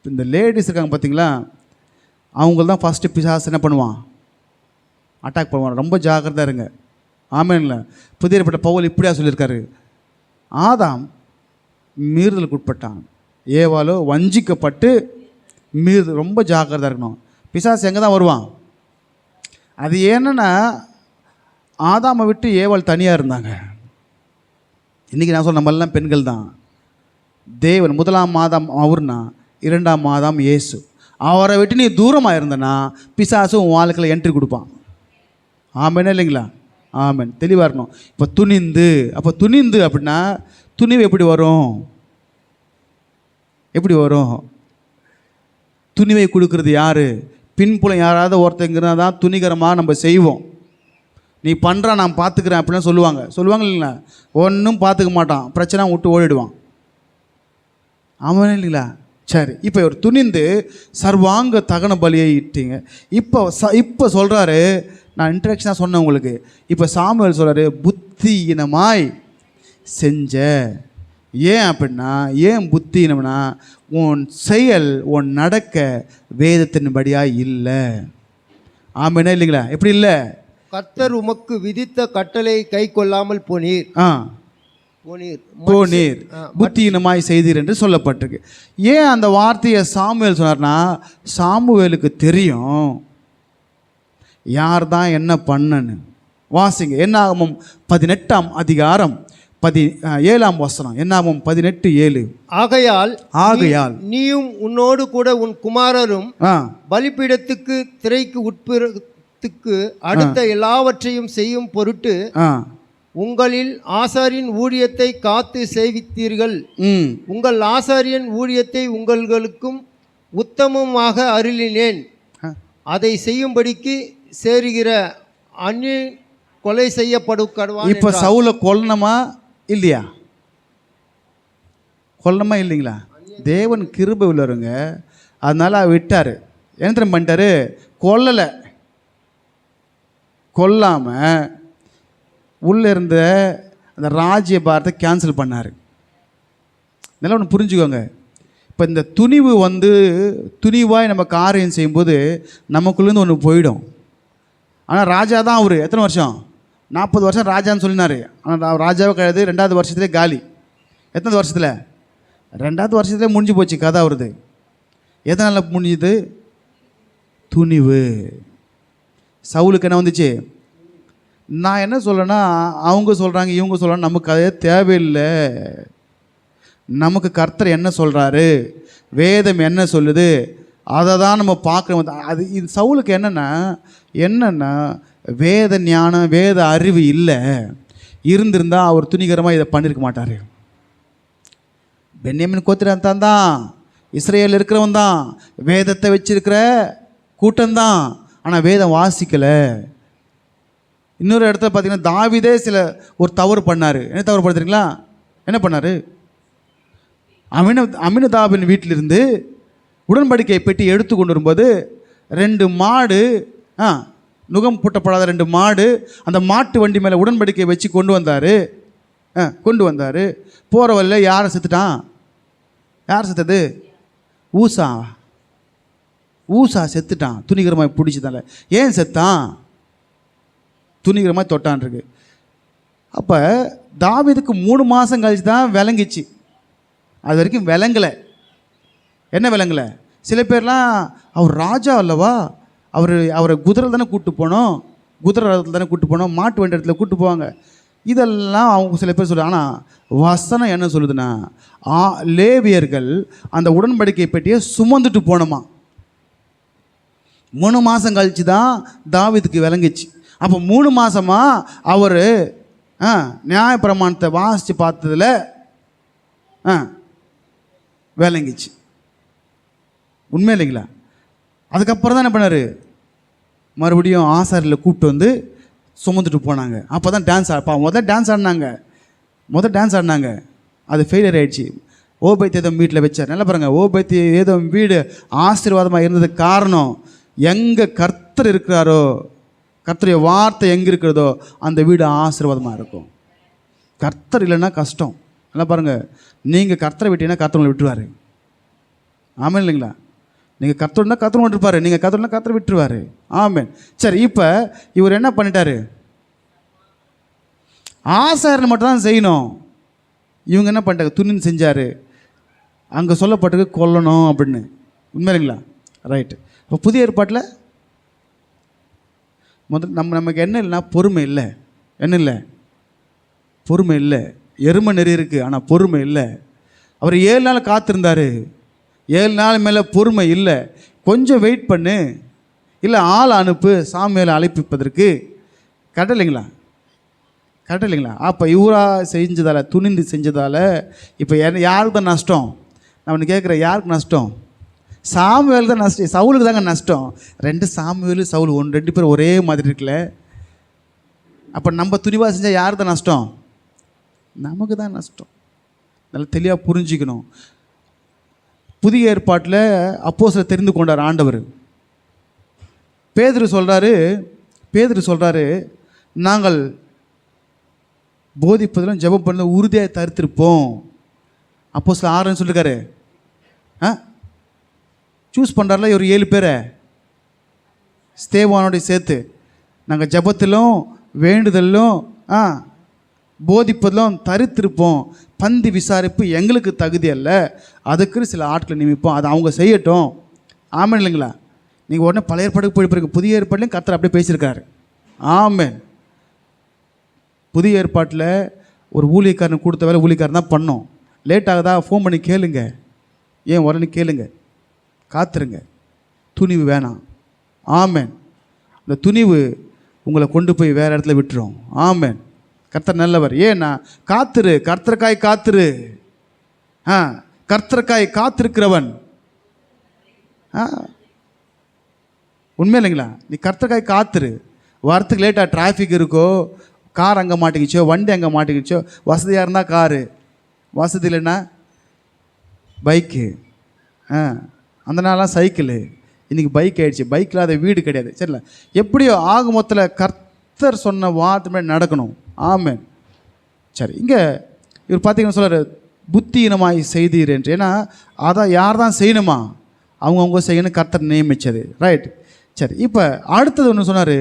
இந்த லேடிஸ் இருக்காங்க பார்த்தீங்களா, அவங்க தான் ஃபஸ்ட்டு பிசாசு என்ன பண்ணுவான், அட்டாக் பண்ணுவான். ரொம்ப ஜாக்கிரதையாக இருங்க. ஆமென்ல. புதிய ஏற்பாட்டில் பவுல் இப்படியா சொல்லியிருக்காரு, ஆதாம் மீறுதலுக்கு உட்பட்டான், ஏவாளோ வஞ்சிக்கப்பட்டு மீறுதல். ரொம்ப ஜாக்கிரதையாக இருக்கணும். பிசாசு எங்கே தான் வருவான்? அது என்னன்னா, ஆதாமை விட்டு ஏவாள் தனியாக இருந்தாங்க. இன்றைக்கி நான் சொல்ல நம்மளாம் பெண்கள் தான். தேவன் முதலாம் மாதம் அவர்னா, இரண்டாம் மாதம் இயேசு. அவரை விட்டு நீ தூரமாக இருந்தனா பிசாசும் உன் வாழ்க்கையில் என்ட்ரி கொடுப்பான். ஆமென் இல்லைங்களா? ஆமென். தெளிவாக இருக்கணும். இப்போ துணிந்து, அப்போ துணிந்து அப்படின்னா துணிவு எப்படி வரும்? எப்படி வரும்? துணிவை கொடுக்கறது யார்? பின்புலம் யாராவது ஒருத்தங்கிறதா தான் துணிகரமாக நம்ம செய்வோம். நீ பண்ணுறா நான் பார்த்துக்கிறேன் அப்படின்னா சொல்லுவாங்க இல்லைங்களா? ஒன்றும் பார்த்துக்க மாட்டான், பிரச்சனை விட்டு ஓடிடுவான். ஆமாம் இல்லைங்களா? சரி, இப்போ ஒரு துணிந்து சர்வாங்க தகன பலியை இட்டீங்க. இப்போ சொல்கிறாரு, நான் இன்ட்ரடக்ஷனாக சொன்னேன் உங்களுக்கு. இப்போ சாமுவேல் சொல்கிறாரு, புத்தியினமாய் செஞ்ச. ஏன் அப்படின்னா, ஏன் புத்தியினம்னா, உன் செயல் உன் நடக்க வேதத்தின்படியாக இல்லை. ஆமாம் இல்லைங்களா? எப்படி இல்லை? கர்த்தர் உமக்கு விதித்த கட்டளை கை கொள்ளாமல் போனீர். போனீர் புத்தியினமாய் செய்தீர் என்று சொல்லப்பட்டிருக்கு. ஏன் அந்த வார்த்தையை சாமுவேல் சொன்னார்னா, சாமுவேலுக்கு தெரியும் யார் தான் என்ன பண்ணன்னு. வாசிங்க, என்னாகமம் 18ஆம் அதிகாரம் 17ஆம் வசனம். என்னாகமம் 18:7. ஆகையால் நீயும் உன்னோடு கூட உன் குமாரரும் பலிபீடத்துக்கு திரைக்கு உட்புறத்துக்கு அடுத்த எல்லாவற்றையும் செய்யும் பொருட்டு உங்களில் ஆசாரியன் ஊழியத்தை காத்து செய்வித்தீர்கள். உங்கள் ஆசாரியன் ஊழியத்தை உங்களுக்கும் உத்தமமாக அருளினேன். அதை செய்யும்படிக்கு சேருகிற அந்நிய கொலை செய்யப்படுவான். இப்போ சவுலை கொல்லணுமா இல்லையா? கொல்லணுமா இல்லைங்களா? தேவன் கிருபை உள்ளவருங்க, அதனால விட்டார். என்ன தெரியும் பண்ணிட்டாரு? கொல்லலை. கொல்லாமல் உள்ளே இருந்த அந்த ராஜ்ய பாரத்தை கேன்சல் பண்ணார். நல்லா ஒன்று புரிஞ்சுக்கோங்க. இப்போ இந்த துணிவு துணிவாய் நம்ம காரியம் செய்யும்போது நமக்குள்ளேருந்து ஒன்று போயிடும். ஆனால் ராஜா தான் அவர். எத்தனை வருஷம்? 40 வருஷம் ராஜான்னு சொல்லினார். ஆனால் ராஜாவே கிடையாது. 2வது வருஷத்துலேயே காலி. எத்தனை வருஷத்தில்? 2வது வருஷத்துலேயே முடிஞ்சு போச்சு கதை அவருது. எதனால் முடிஞ்சுது? துணிவு. சவுலுக்கு என்ன வந்துச்சு? நான் என்ன சொல்கிறேன்னா, அவங்க சொல்கிறாங்க இவங்க சொல்கிறாங்க, நமக்கு அதே தேவையில்லை. நமக்கு கர்த்தர் என்ன சொல்கிறாரு, வேதம் என்ன சொல்லுது, அதை தான் நம்ம பார்க்கணும். அது இது சவுலுக்கு என்னென்னா வேத ஞானம் வேத அறிவு இல்லை. இருந்திருந்தால் அவர் துணிகரமாக இதை பண்ணியிருக்க மாட்டார். பென்யமின் கோத்திரத்தான் தான், இஸ்ரேல் இருக்கிறவன் தான், வேதத்தை வச்சிருக்கிற கூட்டம்தான், ஆனால் வேதம் வாசிக்கலை. இன்னொரு இடத்துல பார்த்தீங்கன்னா தாவீதே ஒரு தவறு பண்ணார். என்ன தவறு பண்ணுறீங்களா? என்ன பண்ணார்? அமினதாபின் வீட்டிலிருந்து உடன்படிக்கை பெட்டி எடுத்து கொண்டு வரும்போது 2 மாடு, நுகம் பூட்டப்படாத 2 மாடு, அந்த மாட்டு வண்டி மேலே உடன்படிக்கை வச்சு கொண்டு வந்தார். போகிற வழியில் யாரை செத்துட்டான்? யார் செத்தது? ஊசா செத்துட்டான். துணிகரமாக பிடிச்சதால. ஏன் செத்தான்? துணிகரமாக தொட்டான்ருக்கு. அப்போ தாவீதுக்கு 3 மாதம் கழிச்சு தான் விளங்கிச்சு. அது வரைக்கும் விளங்கலை. என்ன விளங்கலை? சில பேர்லாம் அவர் ராஜா அல்லவா, அவரை குதிரை தானே கூப்பிட்டு போனோம், குதிரை ரதத்தில் தானே கூப்பிட்டு போனோம், மாட்டு வண்டி இடத்துல கூப்பிட்டு போவாங்க. இதெல்லாம் அவங்க சில பேர் சொல்கிறாங்க. ஆனால் வசனம் என்ன சொல்லுதுன்னா, லேவியர்கள் அந்த உடன்படிக்கை பெட்டியை சுமந்துட்டு போனோமா. 3 மாதம் கழிச்சு தான் தாவீதுக்கு விளங்கிச்சு. அப்போ 3 மாதமாக அவர் நியாயப்பிரமாணத்தை வாசித்து பார்த்ததில் விளங்கிச்சு. உண்மை இல்லைங்களா? அதுக்கப்புறம் தான் என்ன பண்ணார்? மறுபடியும் ஆசாரியில் கூப்பிட்டு வந்து சுமந்துட்டு போனாங்க. அப்போ தான் முதல் டான்ஸ் ஆடினாங்க. அது ஃபெயிலியர் ஆகிடுச்சு. ஓபேத்ஏதோம் வீட்டில் வச்சார். நல்லா பாருங்கள், ஓபேத்ஏதோம் வீடு ஆசீர்வாதமாக இருந்ததுக்கு காரணம், எங்கே கர்த்தர் இருக்கிறாரோ, கர்த்தருடைய வார்த்தை எங்கே இருக்கிறதோ அந்த வீடு ஆசீர்வாதமாக இருக்கும். கர்த்தர் இல்லைன்னா கஷ்டம். நல்லா பாருங்கள், நீங்கள் கர்த்தரை விட்டீங்கன்னா கர்த்தர் உங்களை விட்டுருவார். ஆமாம் இல்லைங்களா? நீங்கள் கத்தோன்னா கத்தர் கொண்டிருப்பார், நீங்கள் கத்தோன்னா கத்தர் விட்டுருவார். ஆமென். சரி, இப்போ இவர் என்ன பண்ணிட்டாரு? ஆசாரனை மட்டும் தான் செய்யணும். இவங்க என்ன பண்ணிட்டாங்க? துணிந்து செஞ்சார். அங்கே சொல்லப்பட்டது கொல்லணும் அப்படின்னு. உண்மை இல்லைங்களா? ரைட்டு. இப்போ புதிய ஏற்பாட்டில் நமக்கு என்ன இல்லைன்னா பொறுமை இல்லை. என்ன இல்லை? பொறுமை இல்லை. எருமை நெறி இருக்குது, ஆனால் பொறுமை இல்லை. அவர் 7 நாள் காத்திருந்தார். 7 நாள் மேலே பொறுமை இல்லை. கொஞ்சம் வெயிட் பண்ணு, இல்லை ஆள் அனுப்பு சாமுவேலை அழைப்பிப்பதற்கு. கரெக்டாக இல்லைங்களா? கரெக்டாக இல்லைங்களா? அப்போ இவராக செஞ்சதால், துணிந்து செஞ்சதால் இப்போ யாருக்கு தான் நஷ்டம்? நான் ஒன்று கேட்குறேன், யாருக்கு நஷ்டம்? சாமுவேல் தான் நஷ்டம். சவுலுக்கு தாங்க நஷ்டம். 2 சாமுவேல் சவுல் 2 பேர் ஒரே மாதிரி இருக்குல்ல. அப்போ நம்ம துணிவாக செஞ்சால் யாருக்கு தான் நஷ்டம்? நமக்கு தான் நஷ்டம். நல்லா தெளிவாக புரிஞ்சுக்கணும். புதிய ஏற்பாட்டில் அப்போஸ்தலர் தெரிந்து கொண்டார் ஆண்டவர். பேதுரு சொல்கிறாரு, நாங்கள் போதிப்பதிலும் ஜெபம் பண்ண உறுதியாக தரித்திருப்போம். அப்போஸ்தலர் 6 சொல்லியிருக்காரு. சூஸ் பண்ணுறாருல ஒரு 7 பேரை ஸ்தேவானோட சேர்த்து. நாங்கள் ஜெபத்திலும் வேண்டுதலும் போதிப்பதிலும் தரித்திருப்போம். பந்தி விசாரிப்பு எங்களுக்கு தகுதி அல்ல, அதுக்கு சில ஆட்களை நியமிப்போம், அதை அவங்க செய்யட்டும். ஆமென் இல்லைங்களா? நீங்கள் உடனே பழைய ஏற்பாடுக்கு போய் புதிய ஏற்பாட்லையும் கர்த்தர் அப்படியே பேசியிருக்காரு. ஆமென். புதிய ஏற்பாட்டில் ஒரு ஊழியக்காரன் கொடுத்த வேலை ஊழியக்காரன் தான் பண்ணோம். லேட் ஆகுதா ஃபோன் பண்ணி கேளுங்க, ஏன் உடனே கேளுங்க, காத்துருங்க. துணிவு வேணாம். ஆமென். இந்த துணிவு உங்களை கொண்டு போய் வேறு இடத்துல விட்டுரும். ஆமென். கர்த்தர் நல்லவர். ஏன்னா காத்துரு, கர்த்தருக்காய் காத்துரு. கர்த்தருக்காய் காத்திருக்கிறவன் உண்மை இல்லைங்களா? நீ கர்த்தருக்காய் காத்துரு. வரத்துக்கு லேட்டாக டிராஃபிக் இருக்கோ, கார் அங்கே மாட்டிக்கிச்சோ, வண்டி அங்கே மாட்டிக்கிச்சோ, வசதியாக இருந்தால் காரு, வசதி இல்லைன்னா பைக்கு, அந்த நாளெலாம் சைக்கிளு, இன்றைக்கி பைக் ஆகிடுச்சு. பைக்கில் அது வீடு கிடையாது. சரிங்களா? எப்படியோ ஆக மொத்தத்தில் கர்த்தர் சொன்ன வார்த்தை மாதிரி நடக்கணும். ஆமென். சரி, இங்கே இவர் பார்த்தீங்கன்னா சொல்கிறார், புத்தியினமாய் செய்தீர் என்று. ஏன்னா அதான் யார் தான் செய்யணுமா? அவங்கவுங்க செய்யணும், கர்த்தர் நியமித்தது. ரைட். சரி, இப்போ அடுத்தது ஒன்று சொன்னார்.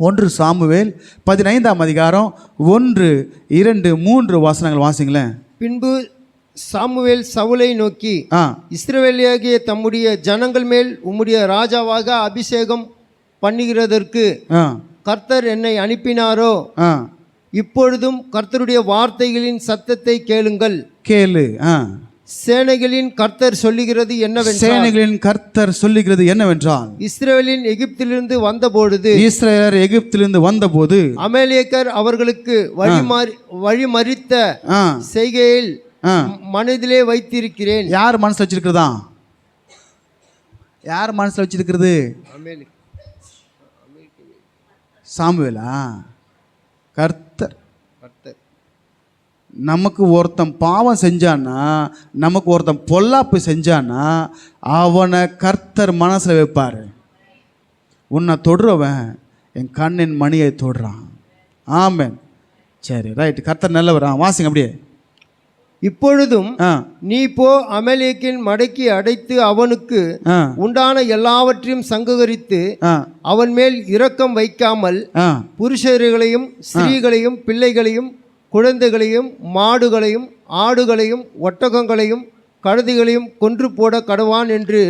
1 சாமுவேல் 15ஆம் அதிகாரம் 1, 2, 3 வசனங்கள் வாசிங்களேன். பின்பு சாமுவேல் சவுலை நோக்கி, இஸ்ரவேலியாகிய தம்முடைய ஜனங்கள் மேல் உம்முடைய ராஜாவாக அபிஷேகம் பண்ணுகிறதற்கு கர்த்தர் என்னை அனுப்பினாரோ, இப்பொழுதும் கர்த்தருடைய வார்த்தைகளின் சத்தத்தை கேளுங்கள். கேளு. சேனைகளின் கர்த்தர் சொல்லுகிறது என்னவென்றால், இஸ்ரவேலின் எகிப்திலிருந்து வந்தபோது அமலேக்கர் அவர்களுக்கு வழிமறித்த செய்கையில் மனதிலே வைத்திருக்கிறேன். யார் மனசுல வச்சிருக்கிறதா? யார் மனசுல வச்சிருக்கிறது? சாமுவேலா? கர்த்தர். நமக்கு ஒருத்தன் பாவம் செஞ்சான்னா, நமக்கு ஒருத்தன் பொல்லாப்பு செஞ்சான்னா, அவனை கர்த்தர் மனசில் வைப்பார். உன்னை தொடுறவன் என் கண்ணின் மணியை தொடுறான். ஆமென். சரி, ரைட். கர்த்தர் நல்லவர். வாசிங்க அப்படியே. இப்பொழுதும் நீ போ, அமலேக்கின் மடக்கி அடைத்து அவனுக்கு உண்டான எல்லாவற்றையும் சங்ககரித்து அவன் மேல் இரக்கம் வைக்காமல் புருஷர்களையும் ஸ்திரீகளையும் பிள்ளைகளையும் குழந்தைகளையும் மாடுகளையும் ஆடுகளையும் ஒட்டகங்களையும் கழுதைகளையும் கொன்று போட கடவான் என்று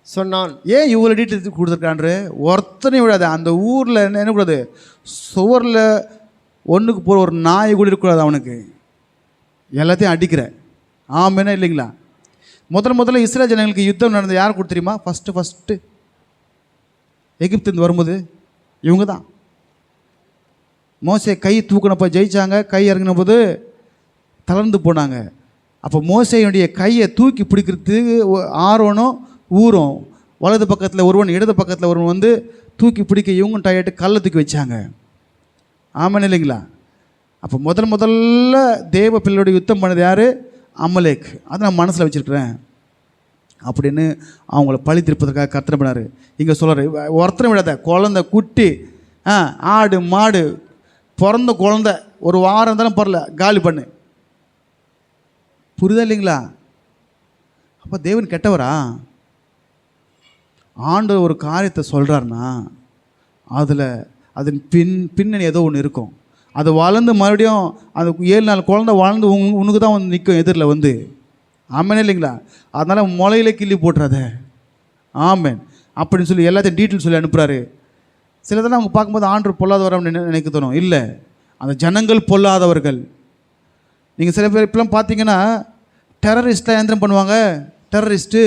சொன்னான். ஏன் இவ்வளோ டீட்டெயில்ஸ் கொடுத்துருக்கான்று? ஒருத்தனையும் விடாது. அந்த ஊரில் என்ன கூடாது, சுவரில் ஒன்றுக்கு போகிற ஒரு நாய் கூட இருக்கக்கூடாது. அவனுக்கு எல்லாத்தையும் அடிக்கிற. ஆமெனா இல்லைங்களா? முதல்ல இஸ்ரேல் ஜனங்களுக்கு யுத்தம் நடந்த யார் கூட தெரியுமா? ஃபஸ்ட்டு எகிப்துலேருந்து வரும்போது இவங்க தான். மோசே கை தூக்கினப்போ ஜெயித்தாங்க, கை இறங்கின போது தளர்ந்து போனாங்க. அப்போ மோசேயுடைய கையை தூக்கி பிடிக்கிறதுக்கு ஆரோனும் ஊரும், வலது பக்கத்தில் ஒருவன் இடது பக்கத்தில் ஒருவன் வந்து தூக்கி பிடிக்க இவங்க டயட்டு கல்லை தூக்கி வச்சாங்க. ஆமாம் இல்லைங்களா? அப்போ முதல்ல தேவ பிள்ளையோட யுத்தம் பண்ணது யார்? அமலேக். அதை நான் மனசில் வச்சுருக்கிறேன் அப்படின்னு அவங்கள பழி திருப்பதற்காக கர்த்தர் பண்ணார். இங்கே சொல்கிறார், ஒருத்தனை விடாத, குழந்தை குட்டி ஆடு மாடு பிறந்த குழந்தை ஒரு வாரம் இருந்தாலும் பரல, காலி பண்ணு. புரியுதா இல்லைங்களா? அப்போ தேவன் கெட்டவரா? ஆண்டவர் ஒரு காரியத்தை சொல்கிறாருன்னா அதில் அதன் பின்னணி ஏதோ ஒன்று இருக்கும். அது வளர்ந்து மறுபடியும் அது 7 நாள் குழந்தை வளர்ந்து உனக்கு தான் வந்து நிற்கும் எதிரில் வந்து. ஆமேன் இல்லைங்களா? அதனால் முளையில கிள்ளி போட்டுறாத. ஆமேன் அப்படின்னு சொல்லி எல்லாத்தையும் டீட்டெயில் சொல்லி அனுப்புகிறாரு. சிலதெல்லாம் அவங்க பார்க்கும்போது ஆண்டவர் பொல்லாதவராக நினைக்க தோணும். இல்லை, அந்த ஜனங்கள் பொல்லாதவர்கள். நீங்கள் சில பேர் இப்பெல்லாம் பார்த்தீங்கன்னா டெரரிஸ்ட்டாக எந்திரம் பண்ணுவாங்க. டெரரிஸ்ட்டு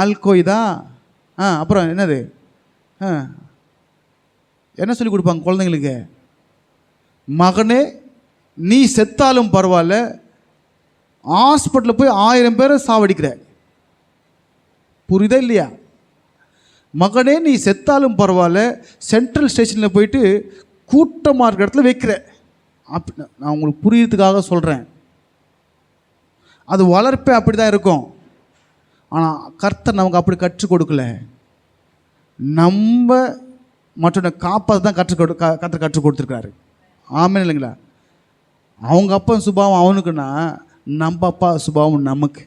அல்கொய்தா அப்புறம் என்னது என்ன சொல்லி கொடுப்பாங்க குழந்தைங்களுக்கு? மகனே நீ செத்தாலும் பரவாயில்ல, ஹாஸ்பிட்டலில் போய் 1000 பேரை சாவடிக்கிற. புரியுதா இல்லையா? மகனே நீ செத்தாலும் பரவாயில்ல, சென்ட்ரல் ஸ்டேஷனில் போயிட்டு கூட்டமாக இருக்கிற இடத்துல வைக்கிற. நான் உங்களுக்கு புரியறதுக்காக சொல்கிறேன். அது வளர்ப்பே அப்படி தான் இருக்கும். ஆனால் கர்த்தர் நமக்கு அப்படி கற்றுக் கொடுக்கல. நம்ம மற்றவனை காப்பாற்ற தான் கர்த்தர் கற்றுக் கொடுத்துருக்காரு. ஆமேன் இல்லைங்களா? அவங்க அப்பா சுபாவம் அவனுக்குன்னா நம்ம அப்பா சுபாவம் நமக்கு.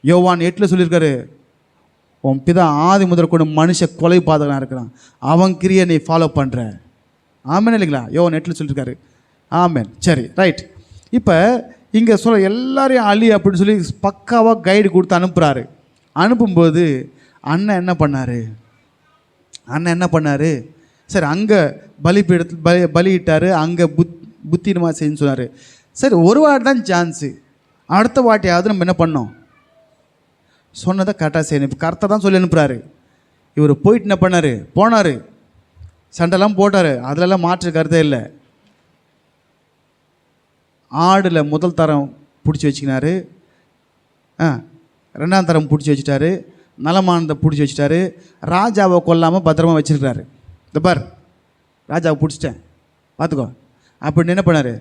யோவான் 8 சொல்லியிருக்காரு, உன் பிதா ஆதி முதல் கொண்டு மனுஷ கொலை பாதகனாக இருக்கிறான், அவன் கிரியை நீ ஃபாலோ பண்ணுற. ஆமேன் இல்லைங்களா? யோவான் 8 சொல்லியிருக்காரு. ஆமேன். சரி, ரைட். இப்போ இங்கே சொல்ல எல்லாரையும் அழி அப்படின்னு சொல்லி பக்காவாக கைடு கொடுத்து அனுப்புகிறாரு. அனுப்பும்போது அண்ணன் என்ன பண்ணார்? சரி, அங்கே பலிப்பீடத்தில் பலியிட்டார். அங்கே புத்தினமாக செய்யணும்னு சொன்னார். சரி, ஒரு வாட்டி தான் சான்ஸு, அடுத்த வாட்டியாவது நம்ம என்ன பண்ணோம்? சொன்னதை கரெக்டாக செய்யணும். இப்போ கரெக்டாக தான் சொல்லி அனுப்புகிறாரு. இவர் போயிட்டு என்ன பண்ணார்? போனார், சண்டைலாம் போட்டார். அதிலெல்லாம் மாற்று கருத்தே இல்லை. ஆடில் முதல் தரம் பிடிச்சி வச்சுக்கினாரு, 2ஆம் தரம் பிடிச்சி வச்சுட்டாரு, நலமானதை பிடிச்சி வச்சுட்டாரு. ராஜாவை கொல்லாமல் பத்திரமா வச்சுருக்கிறாரு. இந்த பார், ராஜாவை பிடிச்சிட்டேன் பார்த்துக்கோ அப்படின்னு என்ன பண்ணார்?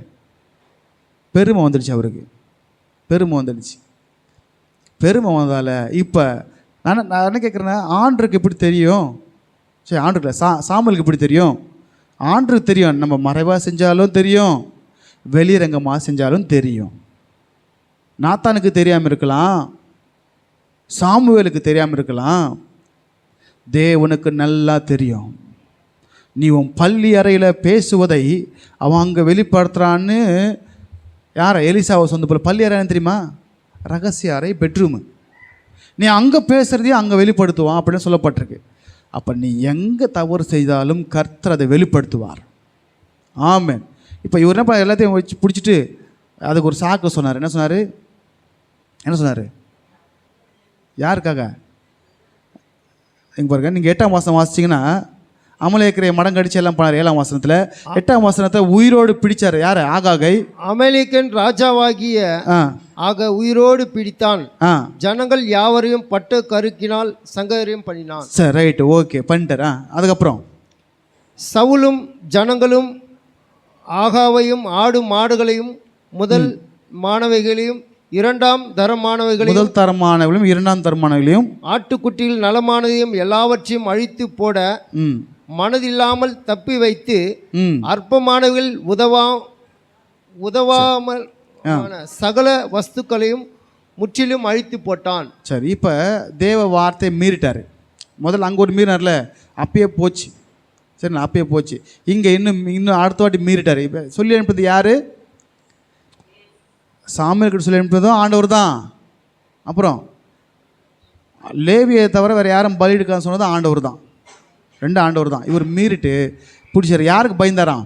பெருமை வந்துடுச்சு அவருக்கு. பெருமை வந்ததால் இப்போ நான் என்ன கேட்குறேன்னா, ஆண்டருக்கு எப்படி தெரியும்? சரி, ஆண்டுக்கு சாமுவேலுக்கு எப்படி தெரியும்? ஆண்டருக்கு தெரியும். நம்ம மறைவாக செஞ்சாலும் தெரியும், வெளிரங்கமாக செஞ்சாலும் தெரியும். நாத்தானுக்கு தெரியாமல் இருக்கலாம், சாமுவேலுக்கு தெரியாமல் இருக்கலாம், தேவனுக்கு நல்லா தெரியும். நீ உன் பள்ளி அறையில் பேசுவதை அவன் அங்கே வெளிப்படுத்துகிறான்னு. யாரை? எலிசாவை சொந்த போல. பள்ளி அறைன்னு தெரியுமா? ரகசிய அறை, பெட்ரூமு. நீ அங்கே பேசுகிறதையும் அங்கே வெளிப்படுத்துவான் அப்படின்னு சொல்லப்பட்டிருக்கு. அப்போ நீ எங்கே தவறு செய்தாலும் கர்த்தர் அதை வெளிப்படுத்துவார். ஆமென். இப்போ இவர் என்ன எல்லாத்தையும் வச்சு பிடிச்சிட்டு அதுக்கு ஒரு சாக்கு சொன்னார். என்ன சொன்னார்? யாருக்காக? இங்கே பாருங்க, நீங்கள் 8ஆம் வசனம் வாசிச்சிங்கன்னா அமலேக்கரை மடங்கடிச்சு எல்லாம் பண்ணார். 7ஆம் வசனத்தில் 8ஆம் வசனத்தை உயிரோடு பிடிச்சார். யார்? ஆகாகை. அமலேக்கன் ராஜாவாகிய ஆக உயிரோடு பிடித்தான். ஜனங்கள் யாவரையும் பட்டு கருக்கினால் சங்கரியம் பண்ணினான். சரி, ரைட்டு, ஓகே, பண்ணிட்டார். அதுக்கப்புறம் சவுலும் ஜனங்களும் ஆகாவையும் ஆடு மாடுகளையும் முதல் மாணவைகளையும் 2ஆம் தரமானவைகளையும் முதல் தரமானவைகளையும் 2ஆம் தரமானவைகளையும் ஆட்டுக்குட்டியில் நலமானதையும் எல்லாவற்றையும் அழித்து போட மனதில்லாமல் தப்பி வைத்து அற்பமானவர்கள் உதவாமல் சகல வஸ்துக்களையும் முற்றிலும் அழித்து போட்டான். சரி, இப்போ தேவ வார்த்தை மீறிட்டார். முதல்ல அங்கே ஒரு மீறினார்ல, அப்பயே போச்சு. சரி, அப்பயே போச்சு. இங்கே இன்னும் அடுத்த வாட்டி மீறிட்டார். இப்போ சொல்லி அனுப்புறது யார்? சாமுவேலுக்கு சொல்லி அனுப்புறதும் ஆண்டவர் தான். அப்புறம் லேவியை தவிர வேறு யாரும் பலி எடுக்கான்னு சொன்னதும் ஆண்டவர் தான். 2 ஆண்டவர் தான். இவர் மீறிட்டு பிடிச்சார். யாருக்கு பயந்தாராம்?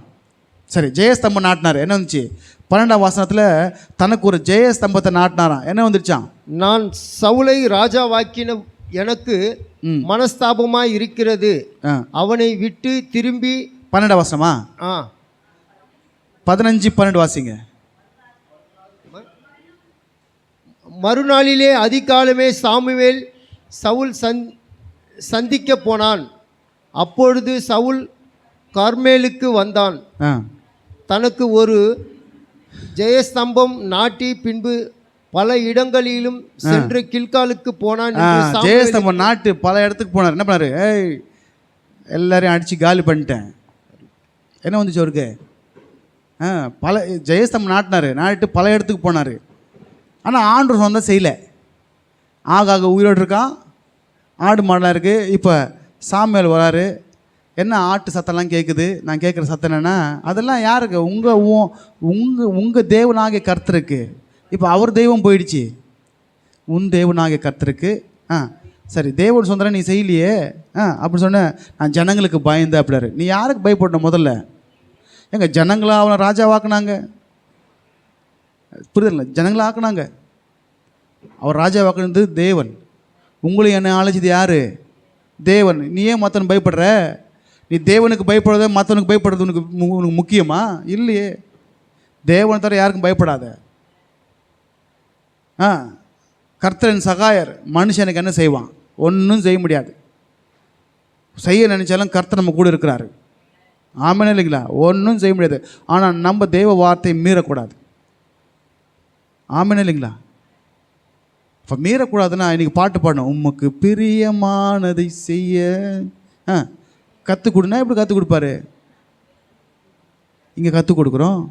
சரி, ஜெயஸ்தம்பம் நாட்டினார். என்ன வந்துச்சு? 12ஆம் வசனத்தில் தனக்கு ஒரு ஜெயஸ்தம்பத்தை நாட்டினாராம். என்ன வந்துருச்சான்? நான் சவுலை ராஜாவாக்கின எனக்கு மனஸ்தாபமாய் இருக்கிறது, அவனை விட்டு திரும்பி. 12ஆம் வசனமா? 15-12 வாசிங்க. மறுநாளிலே அதிகாலமே சாமுவேல் சவுல் சந்திக்க போனான். அப்பொழுது சவுல் கர்மேலுக்கு வந்தான். தனக்கு ஒரு ஜெயஸ்தம்பம் நாட்டி பின்பு பல இடங்களிலும் சென்று கில்காலுக்கு போனான். ஜெயஸ்தம்பம் நாட்டு பல இடத்துக்கு போனார். என்ன பண்ணாரு? எல்லாரையும் அடித்து காலி பண்ணிட்டேன். என்ன வந்துச்சு அவருக்கு? பல ஜெயஸ்தம்பம் நாட்டிட்டு பல இடத்துக்கு போனார். ஆனால் ஆண்டவர் சொந்த செய்யலை. ஆகாக உயிரோடு இருக்கான், ஆடு மாடெலாம் இருக்குது. இப்போ சாமுவேல் வராரு, என்ன ஆட்டு சத்தம்லாம் கேட்குது. நான் கேட்குற சத்தம் என்னென்னா, அதெல்லாம் யாருக்கு? உங்கள் தேவனாகிய கர்த்தருக்கு. இப்போ அவர் தெய்வம் போயிடுச்சு, உன் தேவனாகிய கர்த்தருக்கு. சரி, தேவன் சொந்தர நீ செய்யலையே அப்படின்னு சொன்ன. நான் ஜனங்களுக்கு பயந்தேன் அப்படின்னாரு. நீ யாருக்கு பயப்படணும்? முதல்ல எங்கள் ஜனங்களாக அவனை ராஜாவாக்குனாங்க. புரிதல? ஜனங்களை ஆக்குனாங்க. அவர் ராஜாவாக்குனது தேவன். உங்களையும் என்னை ஆலோசிச்சது யார்? தேவன். நீ ஏன் மற்றவனுக்கு பயப்படுற? நீ தேவனுக்கு பயப்படுறத மற்றவனுக்கு பயப்படுறது உனக்கு முக்கியமா? இல்லையே. தேவனை தவிர யாருக்கும் பயப்படாத. கர்த்தரின் சகாயர். மனுஷனுக்கு என்ன செய்வான்? ஒன்றும் செய்ய முடியாது. செய்ய நினைச்சாலும் கர்த்தர் நம்ம கூட இருக்கிறாரு. ஆமென் இல்லைங்களா? ஒன்றும் செய்ய முடியாது. ஆனால் நம்ம தேவ வார்த்தையை மீறக்கூடாது. ஆமென் இல்லைங்களா? இப்போ மீறக்கூடாதுன்னா இன்றைக்கி பாட்டு பாடணும். உமக்கு பிரியமானதை செய்ய கற்றுக் கொடுனா எப்படி கற்றுக் கொடுப்பாரு? இங்கே கற்றுக் கொடுக்குறோம்.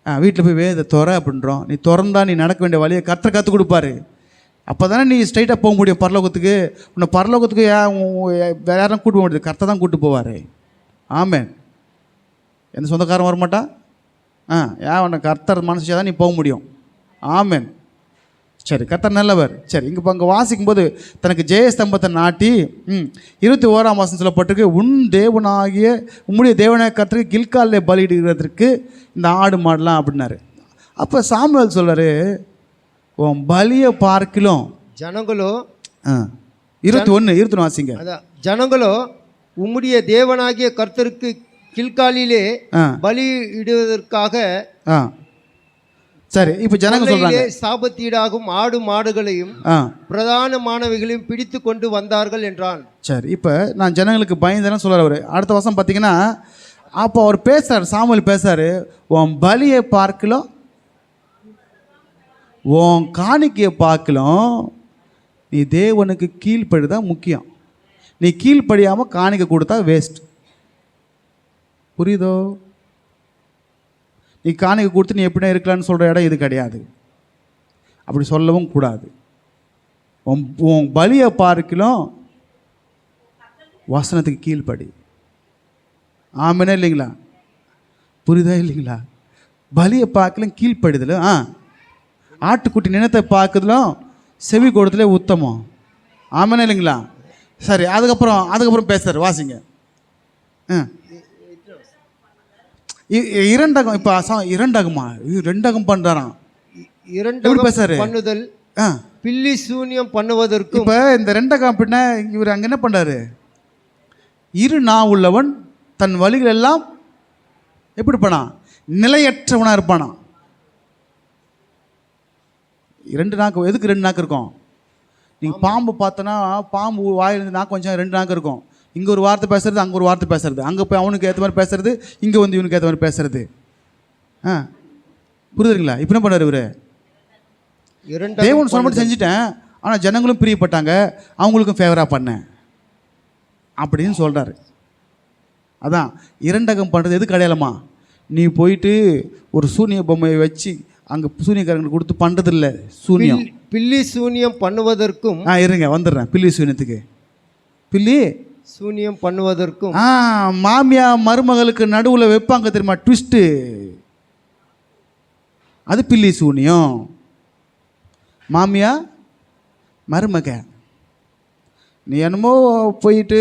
வீட்டில் போய் வேத துறை அப்படின்றோம். நீ திறந்தா நீ நடக்க வேண்டிய வழியை கர்த்தர் கற்றுக் கொடுப்பாரு. அப்போ தானே நீ ஸ்ட்ரைட்டாக போக முடியும் பரலோகத்துக்கு. உன்னை பரலோகத்துக்கு வேற யாரும் கூட்டு போக முடியாது, கர்த்தர் தான் கூப்பிட்டு போவார். ஆமென். எந்த சொந்தக்காரன் வரமாட்டா. உன்னை கர்த்தர் மனசு தான் நீ போக முடியும். ஆமென். சரி, கர்த்தர் நல்லவர். சரி, இங்கே அங்கே வாசிக்கும்போது தனக்கு ஜெயஸ்தம்பத்தை நாட்டி 21ஆம் வசனம் சொல்லப்பட்டிருக்கு, உன் தேவனாகிய உம்முடைய தேவனாகிய கர்த்தருக்கு கில்காலில் பலியிடுகிறதற்கு இந்த ஆடு மாடலாம் அப்படின்னாரு. அப்போ சாமுவேல் சொல்றாரு, உன் பலியை பார்க்கிலும் ஜனங்களோ 21 வாசிங்க. அதான், ஜனங்களோ உம்முடைய தேவனாகிய கர்த்தருக்கு கில்காலிலே பலியிடுவதற்காக சரி, இப்போ ஜனங்க சொல்றாங்க சாபத்தீடாகும் ஆடு மாடுகளையும் பிரதானமானவைகளையும் பிடித்து கொண்டு வந்தார்கள் என்றான். சரி, இப்போ நான் ஜனங்களுக்கு பயந்தேன்னு சொல்றாரு அவர். அடுத்த வருஷம் பார்த்தீங்கன்னா, அப்போ அவர் பேசுறாரு, சாமுவேல் பேசுறாரு, உன் பலியை பார்க்கலாம், உன் காணிக்கையை பார்க்கலாம், நீ தேவனுக்கு கீழ்ப்படிதான் முக்கியம். நீ கீழ்ப்படியாமல் காணிக்கை கொடுத்தா வேஸ்ட். புரியுதோ? நீ காணிக்கை கொடுத்து நீ எப்படின்னா இருக்கலான்னு சொல்கிற இடம் இது கிடையாது. அப்படி சொல்லவும் கூடாது. உன் பலியை பார்க்கலாம், வசனத்துக்கு கீழ்ப்படி. ஆமெனே இல்லைங்களா? புரியுதா இல்லைங்களா? பலியை பார்க்கலாம் கீழ்ப்படுதல். ஆட்டுக்குட்டி நினத்தை பார்க்குறதுலும் செவி கொடுத்துல உத்தமம். ஆமெனே இல்லைங்களா? சரி, அதுக்கப்புறம் பேசுறாரு, வாசிங்க. இரண்டகம். இப்போ இரண்டகமா? ரெண்டகம் பண்ணுறாராம். இரண்டகம் பேசுறாரு. பண்ணுதல் பில்லி சூனியம் பண்ணுவதற்கு. இப்போ இந்த ரெண்டகம் அப்படின்னா இவர் அங்கே என்ன பண்ணுறாரு? இரு நான் உள்ளவன் தன் வழிகள் எல்லாம் எப்படி பண்ணான்? நிலையற்றவனாக இருப்பானா. 2 நாக்கு. எதுக்கு 2 நாக்கு இருக்கும்? நீங்கள் பாம்பு பார்த்தோன்னா பாம்பு வாயிலிருந்து நாக்கு கொஞ்சம் 2 நாக்கு இருக்கும். இங்கே ஒரு வார்த்தை பேசுறது, அங்கே ஒரு வார்த்தை பேசுறது, அங்கே போய் அவனுக்கு ஏற்ற மாதிரி பேசுறது, இங்கே வந்து இவனுக்கு ஏற்ற மாதிரி பேசுறது. புரியுதுங்களா? இப்போ என்ன பண்ணார் இவர்? தேவன் சொன்ன மட்டும் செஞ்சுட்டேன், ஆனால் ஜனங்களும் பிரியப்பட்டாங்க, அவங்களுக்கும் ஃபேவராக பண்ணேன் அப்படின்னு சொல்கிறாரு. அதான் இரண்டகம் பண்ணுறது. எது அடையாளமா? நீ போயிட்டு ஒரு சூனிய பொம்மையை வச்சு அங்கே சூனியக்காரங்களுக்கு கொடுத்து பண்ணுறதில்ல. சூனியம் பில்லி சூனியம் பண்ணுவதற்கும். இருங்க வந்துடுறேன். பில்லி சூனியத்துக்கு பில்லி சூனியம் பண்ணுவதற்கும். மாமியா மருமகளுக்கு நடுவில் வைப்பாங்க தெரியுமா, ட்விஸ்ட்டு, அது பில்லி சூனியம். மாமியா மருமக நீ என்னமோ போயிட்டு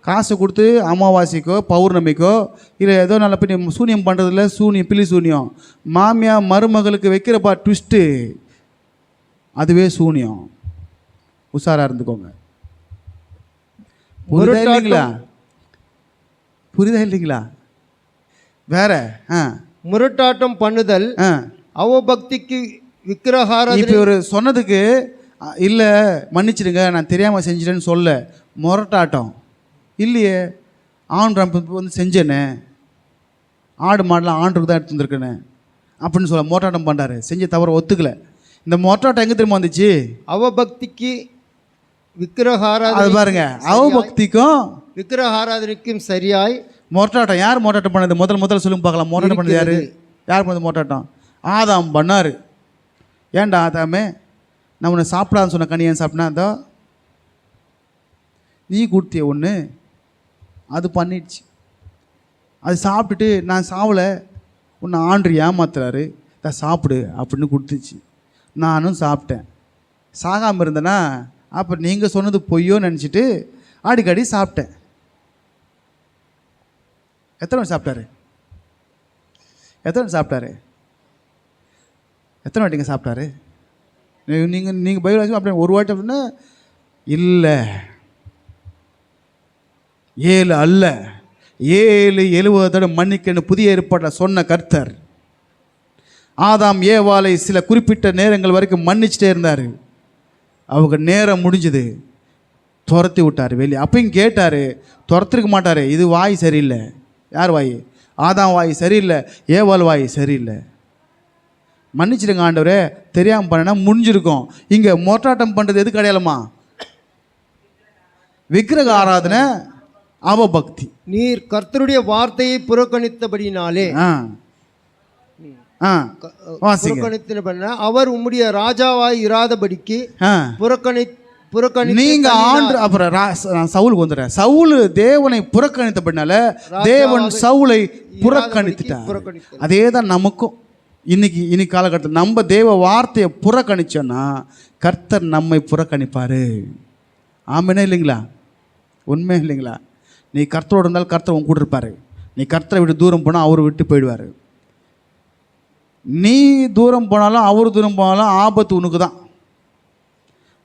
காசு கொடுத்து அமாவாசைக்கோ பௌர்ணமிக்கோ இல்லை ஏதோ நல்ல போய் நீ சூனியம் பண்ணுறதில்ல. சூனியம் பில்லி சூனியம். மாமியா மருமகளுக்கு வைக்கிறப்பா ட்விஸ்ட்டு, அதுவே சூனியம். உஷாராக இருந்துக்கோங்க. புரியுதா இல்லைங்களா? புரியுதா இல்லைங்களா? வேற முரட்டாட்டம் பண்ணுதல், அவபக்திக்கு விக்கிரகாராதனை. இப்போ ஒரு சொன்னதுக்கு இல்லை மன்னிச்சிடுங்க நான் தெரியாமல் செஞ்சிட்டேன்னு சொல்ல. முரட்டாட்டம் இல்லையே, ஆண்டு வந்து செஞ்சேனே, ஆடு மாடெலாம் ஆண்டுக்கு தான் எடுத்து வந்துருக்கேனே அப்படின்னு சொல்ல முரட்டாட்டம் பண்ணுறாரு. செஞ்ச தவிர ஒத்துக்கலை. இந்த முரட்டாட்டம் எங்கே திரும்ப வந்துச்சு? அவபக்திக்கு விக்கிரகாராதனை. அது பாருங்க, அவபக்திக்கும் விக்கிரகாராதனைக்கும் சரியாய் முரட்டாட்டம். யார் முரட்டாட்டம் பண்ணது? முதல்ல சொல்லுங்க பார்க்கலாம். முரட்டாட்டம் பண்ணது யார்? யார் பண்ணது முரட்டாட்டம்? ஆதாம் பண்ணார். ஏன்டா ஆதாமே, நான் உன்னை சாப்பிடான்னு சொன்ன கனியன் சாப்பிட்டா அதோ நீ கொடுத்திய ஒன்று அது பண்ணிடுச்சு. அது சாப்பிட்டுட்டு நான் சாவலை, உன்னை ஆண்டு ஏமாத்துறாரு, நான் சாப்பிடு அப்படின்னு கொடுத்துச்சு. நானும் சாப்பிட்டேன். சாகாமல் இருந்தேன்னா அப்போ நீங்கள் சொன்னது பொய்யோன்னு நினச்சிட்டு அடிக்கடி சாப்பிட்டேன். எத்தனை வாட்டி சாப்பிட்டாரு? எத்தனை வாட்டி சாப்பிட்டாரு? எத்தனை வாட்டிங்க சாப்பிட்டாரு? நீங்கள் பைபிள் வாசி அப்படி ஒரு வாட்டி அப்படின்னா இல்லை, 7 அல்ல 70 மன்னிக்கன்னு புதிய ஏற்பாட்டில் சொன்ன கர்த்தர் ஆதாம் ஏவாளை சில குறிப்பிட்ட நேரங்கள் வரைக்கும் மன்னிச்சிட்டே இருந்தார். அவங்க நேரம் முடிஞ்சது, துரத்தி விட்டார் வெளியே. அப்பயும் கேட்டார், துரத்திருக்க மாட்டார். இது வாய் சரியில்லை. யார் வாய்? ஆதாம் வாய் சரியில்லை, ஏவாள் வாய் சரியில்லை. மன்னிச்சிடுங்க ஆண்டவரே, தெரியாமல் பண்ணனா முடிஞ்சிருக்கும். இங்கே மொட்டாட்டம் பண்ணுறது எதுக்கு அடையாளமா? விக்கிரக ஆராதனை, அவபக்தி. நீர் கர்த்தருடைய வார்த்தையை புறக்கணித்தபடினாலே அவர் உம்முடைய ராஜாவாய் இராதபடிக்கு நீங்க ஆண்டு. அப்புறம் சவுலுக்கு வந்துடுறேன். சவுல் தேவனை புறக்கணித்தபடினால தேவன் சவுலை புறக்கணித்துட்டார். அதே தான் நமக்கும் இன்னைக்கு காலகட்டத்தில் நம்ம தேவ வார்த்தையை புறக்கணிச்சோன்னா கர்த்தர் நம்மை புறக்கணிப்பார். ஆமெனே இல்லைங்களா? உண்மை இல்லைங்களா? நீ கர்த்தரோடு இருந்தால் கர்த்தர் உன் கூட இருப்பார். நீ கர்த்தரை விட்டு தூரம் போனால் அவர் விட்டு போயிடுவார். நீ தூரம் போனாலும் அவர் தூரம் போனாலும் ஆபத்து உனக்கு தான்.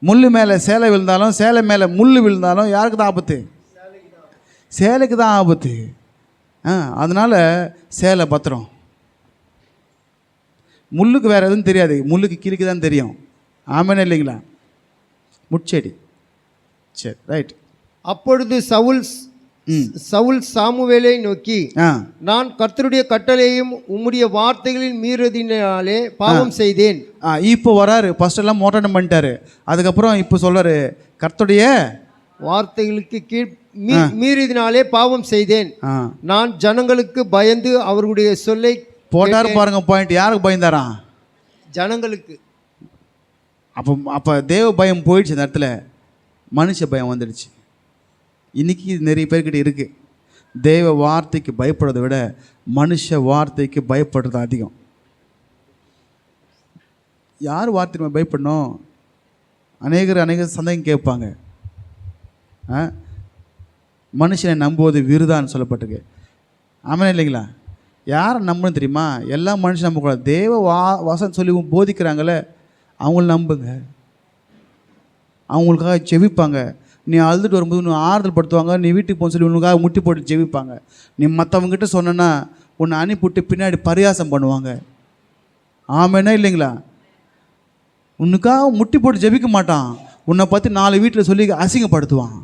முள் மேலே சேலை விழுந்தாலும் சேலை மேலே முள் விழுந்தாலும் யாருக்கு தான் ஆபத்து? சேலைக்கு தான் ஆபத்து. அதனால் சேலை பத்திரம். முள்ளுக்கு வேறு எதுவும் தெரியாது, முள்ளுக்கு கீழுக்கு தான் தெரியும். ஆமெனே இல்லைங்களா? முட்செடி. சரி, ரைட். அப்பொழுது சவுல் சாமுவேலை நோக்கி, நான் கர்த்தருடைய கட்டளையையும் உம்முடைய வார்த்தைகளின் மீறதினாலே பாவம் செய்தேன். இப்போ வராரு. ஃபர்ஸ்ட் எல்லாம் மோட்டாட்டம் பண்ணிட்டாரு. அதுக்கப்புறம் இப்போ சொல்றாரு, கர்த்தருடைய வார்த்தைகளுக்கு கீழ் மீறியதினாலே பாவம் செய்தேன். நான் ஜனங்களுக்கு பயந்து அவர்களுடைய சொல்லை போட்டாரு. பாருங்க பாயிண்ட். யாருக்கு பயந்தாரா? ஜனங்களுக்கு. அப்போ தேவ பயம் போயிடுச்சு. அந்த இடத்துல மனுஷ பயம் வந்துடுச்சு. இன்னைக்கு நிறைய பேர்கிட்ட இருக்கு. தேவ வார்த்தைக்கு பயப்படுறதை விட மனுஷ வார்த்தைக்கு பயப்படுறது அதிகம். யார் வார்த்தைக்கு பயப்படணும்? அநேக சந்தேகம் கேட்பாங்க. மனுஷனை நம்புவது விருதான்னு சொல்லப்பட்டிருக்கு. ஆமாம் இல்லைங்களா? யாரை நம்பணும் தெரியுமா? எல்லா மனுஷன் நம்பக்கூடாது. தேவ வசனம் சொல்லி போதிக்கிறாங்களே அவங்கள நம்புங்க. அவங்களுக்காக செவிப்பாங்க. நீ அழுதுட்டு வரும்போது உன்னை ஆறுதல் படுத்துவாங்க. நீ வீட்டுக்கு போக சொல்லி உனக்காக முட்டி போட்டு ஜெபிப்பாங்க. நீ மற்றவங்ககிட்ட சொன்னா உன்னை அனுப்பிவிட்டு பின்னாடி பரியாசம் பண்ணுவாங்க. ஆமென்னா இல்லைங்களா? உனக்காக முட்டி போட்டு ஜெபிக்க மாட்டான். உன்னை பற்றி 4 வீட்டில் சொல்லி அசிங்கப்படுத்துவான்.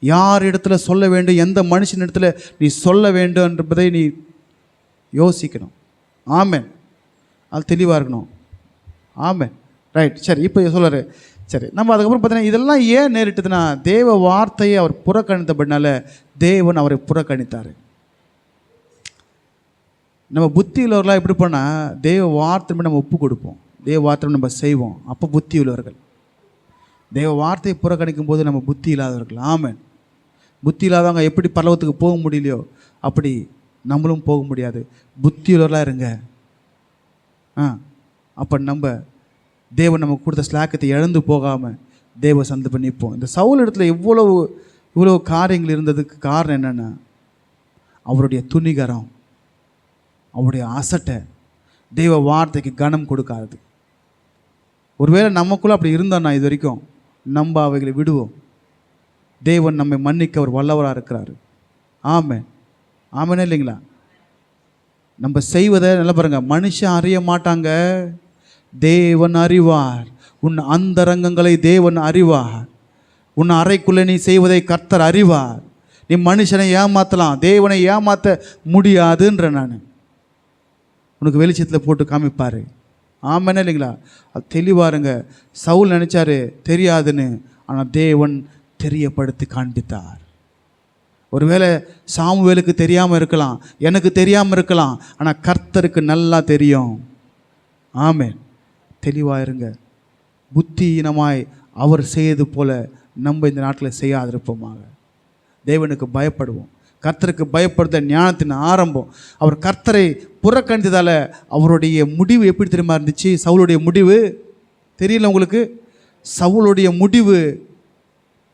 யார் இடத்துல சொல்ல வேண்டும், எந்த மனுஷன் இடத்துல நீ சொல்ல வேண்டும் என்பதை நீ யோசிக்கணும். ஆமென். அது தெளிவாக இருக்கணும். ஆமென். ரைட். சரி, இப்போ சொல்கிறாரு. சரி, நம்ம அதுக்கப்புறம் பார்த்தீங்கன்னா இதெல்லாம் ஏன் நேரிட்டதுன்னா தேவ வார்த்தையை அவர் புறக்கணித்தபடினால தேவன் அவரை புறக்கணித்தார். நம்ம புத்தி உள்ளவர்களாக எப்படி பண்ணால் தேவ வார்த்தை நம்ம ஒப்பு கொடுப்போம், தேவ வார்த்தை நம்ம செய்வோம். அப்போ புத்தி உள்ளவர்கள். தேவ வார்த்தையை புறக்கணிக்கும் போது நம்ம புத்தி இல்லாதவர்கள். ஆமென். புத்தி இல்லாதவங்க எப்படி பரலோகத்துக்கு போக முடியலையோ அப்படி நம்மளும் போக முடியாது. புத்தி உள்ளவர்களாக இருங்க. அப்போ நம்ம தேவன் நமக்கு கொடுத்த ஸ்லாக்கத்தை இழந்து போகாமல் தேவ சந்தர்ப்பம் நிற்போம். இந்த சவுல் இடத்துல இவ்வளோ காரியங்கள் இருந்ததுக்கு காரணம் என்னென்னா அவருடைய துணிகரம், அவருடைய அசட்டை, தெய்வ வார்த்தைக்கு கனம் கொடுக்காது. ஒருவேளை நமக்குள்ளே அப்படி இருந்தோன்னா இது வரைக்கும் நம்ம அவைகளை விடுவோம். தேவன் நம்மை மன்னிக்க அவர் வல்லவராக இருக்கிறாரு. ஆமென். ஆமெனே இல்லைங்களா? நம்ம செய்வதை நல்லா பாருங்க. மனுஷன் அறிய மாட்டாங்க, தேவன் அறிவார். உன் அந்தரங்கங்களை தேவன் அறிவார். உன் அறைக்குள்ளே நீ செய்வதை கர்த்தர் அறிவார். நீ மனுஷனை ஏமாற்றலாம், தேவனை ஏமாற்ற முடியாதுன்ற நான் உனக்கு வெளிச்சத்தில் போட்டு காமிப்பார். ஆமெனே இல்லைங்களா? அது தெளிவாருங்க. சவுல் நினச்சாரு தெரியாதுன்னு, ஆனால் தேவன் தெரியப்படுத்தி காண்பித்தார். ஒருவேளை சாமுவேலுக்கு தெரியாமல் இருக்கலாம், எனக்கு தெரியாமல் இருக்கலாம், ஆனால் கர்த்தருக்கு நல்லா தெரியும். ஆமென். தெளிவாக இருங்க. புத்தியினமாய் அவர் செய்தது போல நம்ம இந்த நாட்டில் செய்யாதிருப்போமாக. தேவனுக்கு பயப்படுவோம். கர்த்தருக்கு பயப்படுத்த ஞானத்தின் ஆரம்பம். அவர் கர்த்தரை புறக்கணித்ததால் அவருடைய முடிவு எப்படி தெரியுமா இருந்துச்சு? சவுளுடைய முடிவு தெரியல உங்களுக்கு? சவுளுடைய முடிவு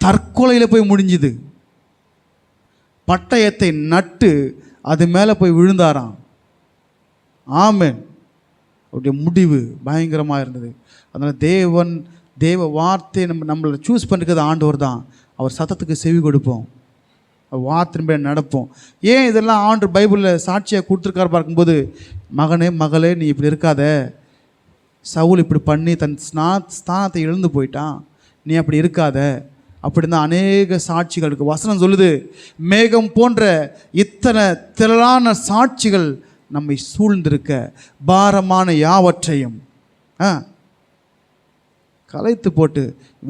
தற்கொலையில் போய் முடிஞ்சுது. பட்டயத்தை நட்டு அது மேலே போய் விழுந்தாராம். ஆமென். அவருடைய முடிவு பயங்கரமாக இருந்தது. அதனால் தேவ வார்த்தையை நம்மளை சூஸ் பண்ணிருக்கிறது ஆண்டவர் தான். அவர் சத்தத்துக்கு செவி கொடுப்போம், வார்த்தையின்படி நடப்போம். ஏன் இதெல்லாம் ஆண்டவர் பைபிளில் சாட்சியாக கொடுத்துருக்காரு பார்க்கும்போது, மகனே மகளே நீ இப்படி இருக்காத, சவுல் இப்படி பண்ணி தன் ஸ்தானத்தை இழந்து போயிட்டான், நீ அப்படி இருக்காத அப்படின்னு தான் அநேக சாட்சிகளுக்கு வசனம் சொல்லுது. மேகம் போன்ற இத்தனை திரளான சாட்சிகள் நம்மை சூழ்ந்திருக்க பாரமான யாவற்றையும் கலைத்து போட்டு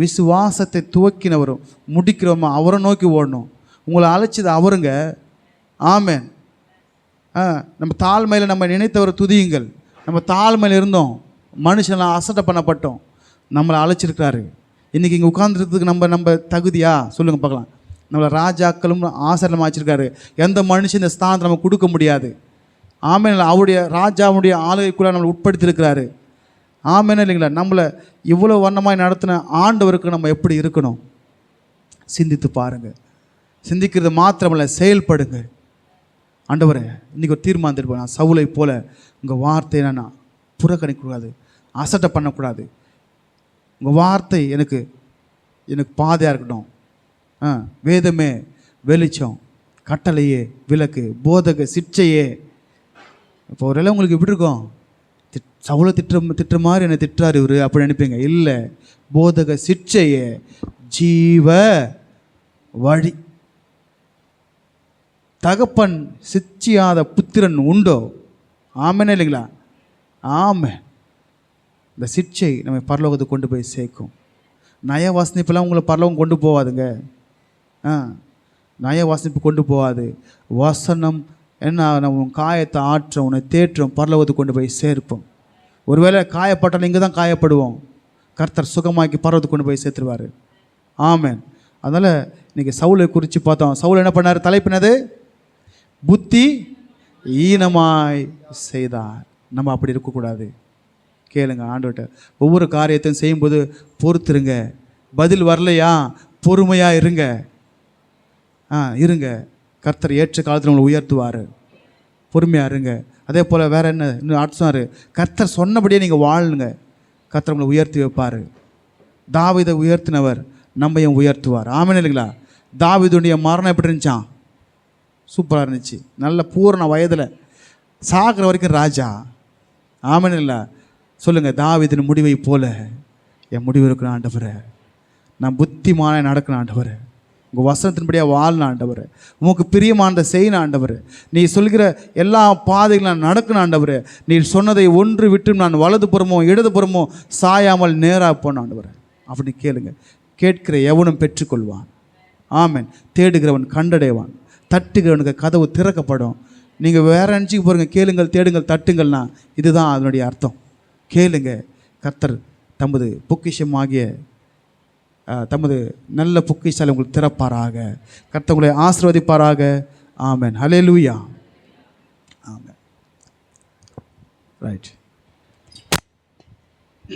விசுவாசத்தை துவக்கினவரும் முடிக்கிறவமா அவரை நோக்கி ஓடணும். உங்களை அழைச்சது அவருங்க. ஆமென். நம்ம தாழ்மையில் நம்ம நினைத்தவரை துதியுங்கள். நம்ம தாழ்மையில் இருந்தோம், மனுஷனெலாம் அசட்டை பண்ணப்பட்டோம், நம்மளை அழைச்சிருக்கிறாரு. இன்றைக்கி இங்கே உட்காந்துருக்கிறதுக்கு நம்ம தகுதியா சொல்லுங்கள் பார்க்கலாம். நம்மளை ராஜாக்களும் ஆசிரியமாக வச்சுருக்காரு. எந்த மனுஷன் இந்த ஸ்தானத்தை நம்ம கொடுக்க முடியாது. ஆமென். அவருடைய ராஜாவுடைய ஆளுகைக்குள்ளே நம்மளை உட்படுத்தியிருக்கிறாரு. ஆமென் இல்லைங்களா? நம்மளை இவ்வளோ வண்ணமாய் நடத்தின ஆண்டவருக்கு நம்ம எப்படி இருக்கணும் சிந்தித்து பாருங்கள். சிந்திக்கிறது மாத்திரமல்ல, செயல்படுங்க. ஆண்டவரே இன்றைக்கி ஒரு தீர்மானம் எடுப்பேன், நான் சவுலை போல் உங்கள் வார்த்தையை நான் புறக்கணிக்கக்கூடாது, அசட்டை பண்ணக்கூடாது. உங்கள் வார்த்தை எனக்கு பாதையாக இருக்கட்டும். வேதமே வெளிச்சம், கட்டளையே விளக்கு, போதக சிற்சையே. இப்போ ஒரு எல்லாம் உங்களுக்கு எப்படி இருக்கும்? சவுளை திட்டுற மாதிரி என்னை திட்டுறாரு இவர் அப்படி நினைப்பீங்க. இல்லை, போதக சிற்சையே ஜீவ வழி. தகப்பன் சிச்சியாத புத்திரன் உண்டோ? ஆமென் இல்லைங்களா? ஆமென். இந்த சிற்சை நம்ம பரலோகத்துக்கு கொண்டு போய் சேர்க்கும். நய வாசனிப்பெல்லாம் உங்களை பரலோகம் கொண்டு போகாதுங்க. நய வாசனிப்பு கொண்டு போகாது. வசனம் என்ன, நம்ம காயத்தை ஆற்றம், உன்னை தேற்றம், பரலோகத்துக்கு கொண்டு போய் சேர்ப்போம். ஒருவேளை காயப்பட்டாலும் இங்கே தான் காயப்படுவோம். கர்த்தர் சுகமாக்கி பரலோகத்துக்கு கொண்டு போய் சேர்த்துருவார். ஆமென். அதனால் இன்றைக்கி சவுலை குறித்து பார்த்தோம். சவுல் என்ன பண்ணார்? தலைப்பினது புத்தி ஈனமாய் செய்தார். நம்ம அப்படி இருக்கக்கூடாது. கேளுங்க ஆண்டவர்கிட்ட. ஒவ்வொரு காரியத்தையும் செய்யும்போது பொறுத்துருங்க. பதில் வரலையா, பொறுமையாக இருங்க. இருங்க. கர்த்தர் ஏற்ற காலத்தில் உங்களை உயர்த்துவார். பொறுமையாக இருங்க. அதே போல் வேறு என்ன இன்னும் அடுத்தார், கர்த்தர் சொன்னபடியே நீங்கள் வாழுங்க, கர்த்தர் உங்களை உயர்த்தி வைப்பார். தாவீதை உயர்த்தினவர் நம்மையும் உயர்த்துவார். ஆமென் இல்லைங்களா? தாவீதுடைய மரணம் எப்படி இருந்துச்சான்? சூப்பராக இருந்துச்சு. நல்ல பூரண வயதில் சாகிற வரைக்கும் ராஜா. ஆமென் இல்லை? சொல்லுங்கள், தாவீதின் முடிவை போல என் முடிவு இருக்கணும் ஆண்டவரே. நான் புத்திமான நடக்கணும் ஆண்டவரே. உங்கள் வசனத்தின்படியாக வாழணும் ஆண்டவர். உமக்கு பிரியமானதை செய்யணும் ஆண்டவர். நீ சொல்கிற எல்லா பாதைகளும் நான் நடக்கணும் ஆண்டவர். நீ சொன்னதை ஒன்று விட்டு நான் வலது புறமோ இடது புறமோ சாயாமல் நேராக போன ஆண்டவர். அப்படி கேளுங்க. கேட்கிற எவனும் பெற்றுக்கொள்வான். ஆமென். தேடுகிறவன் கண்டடைவான். தட்டுகிறவனுக்கு கதவு திறக்கப்படும். நீங்கள் வேறு நினச்சிக்க போகிறீங்க, கேளுங்கள், தேடுங்கள், தட்டுங்கள்னா இதுதான் அதனுடைய அர்த்தம். கேளுங்க. கர்த்தர் தமது பொக்கிஷமாகிய தமது நல்ல பொக்கிஷாலை உங்களுக்கு திறப்பாராக. கர்த்தர் உங்களை ஆசீர்வதிப்பாராக. ஆமென். ஹல்லேலூயா. ஆமென். ரைட்.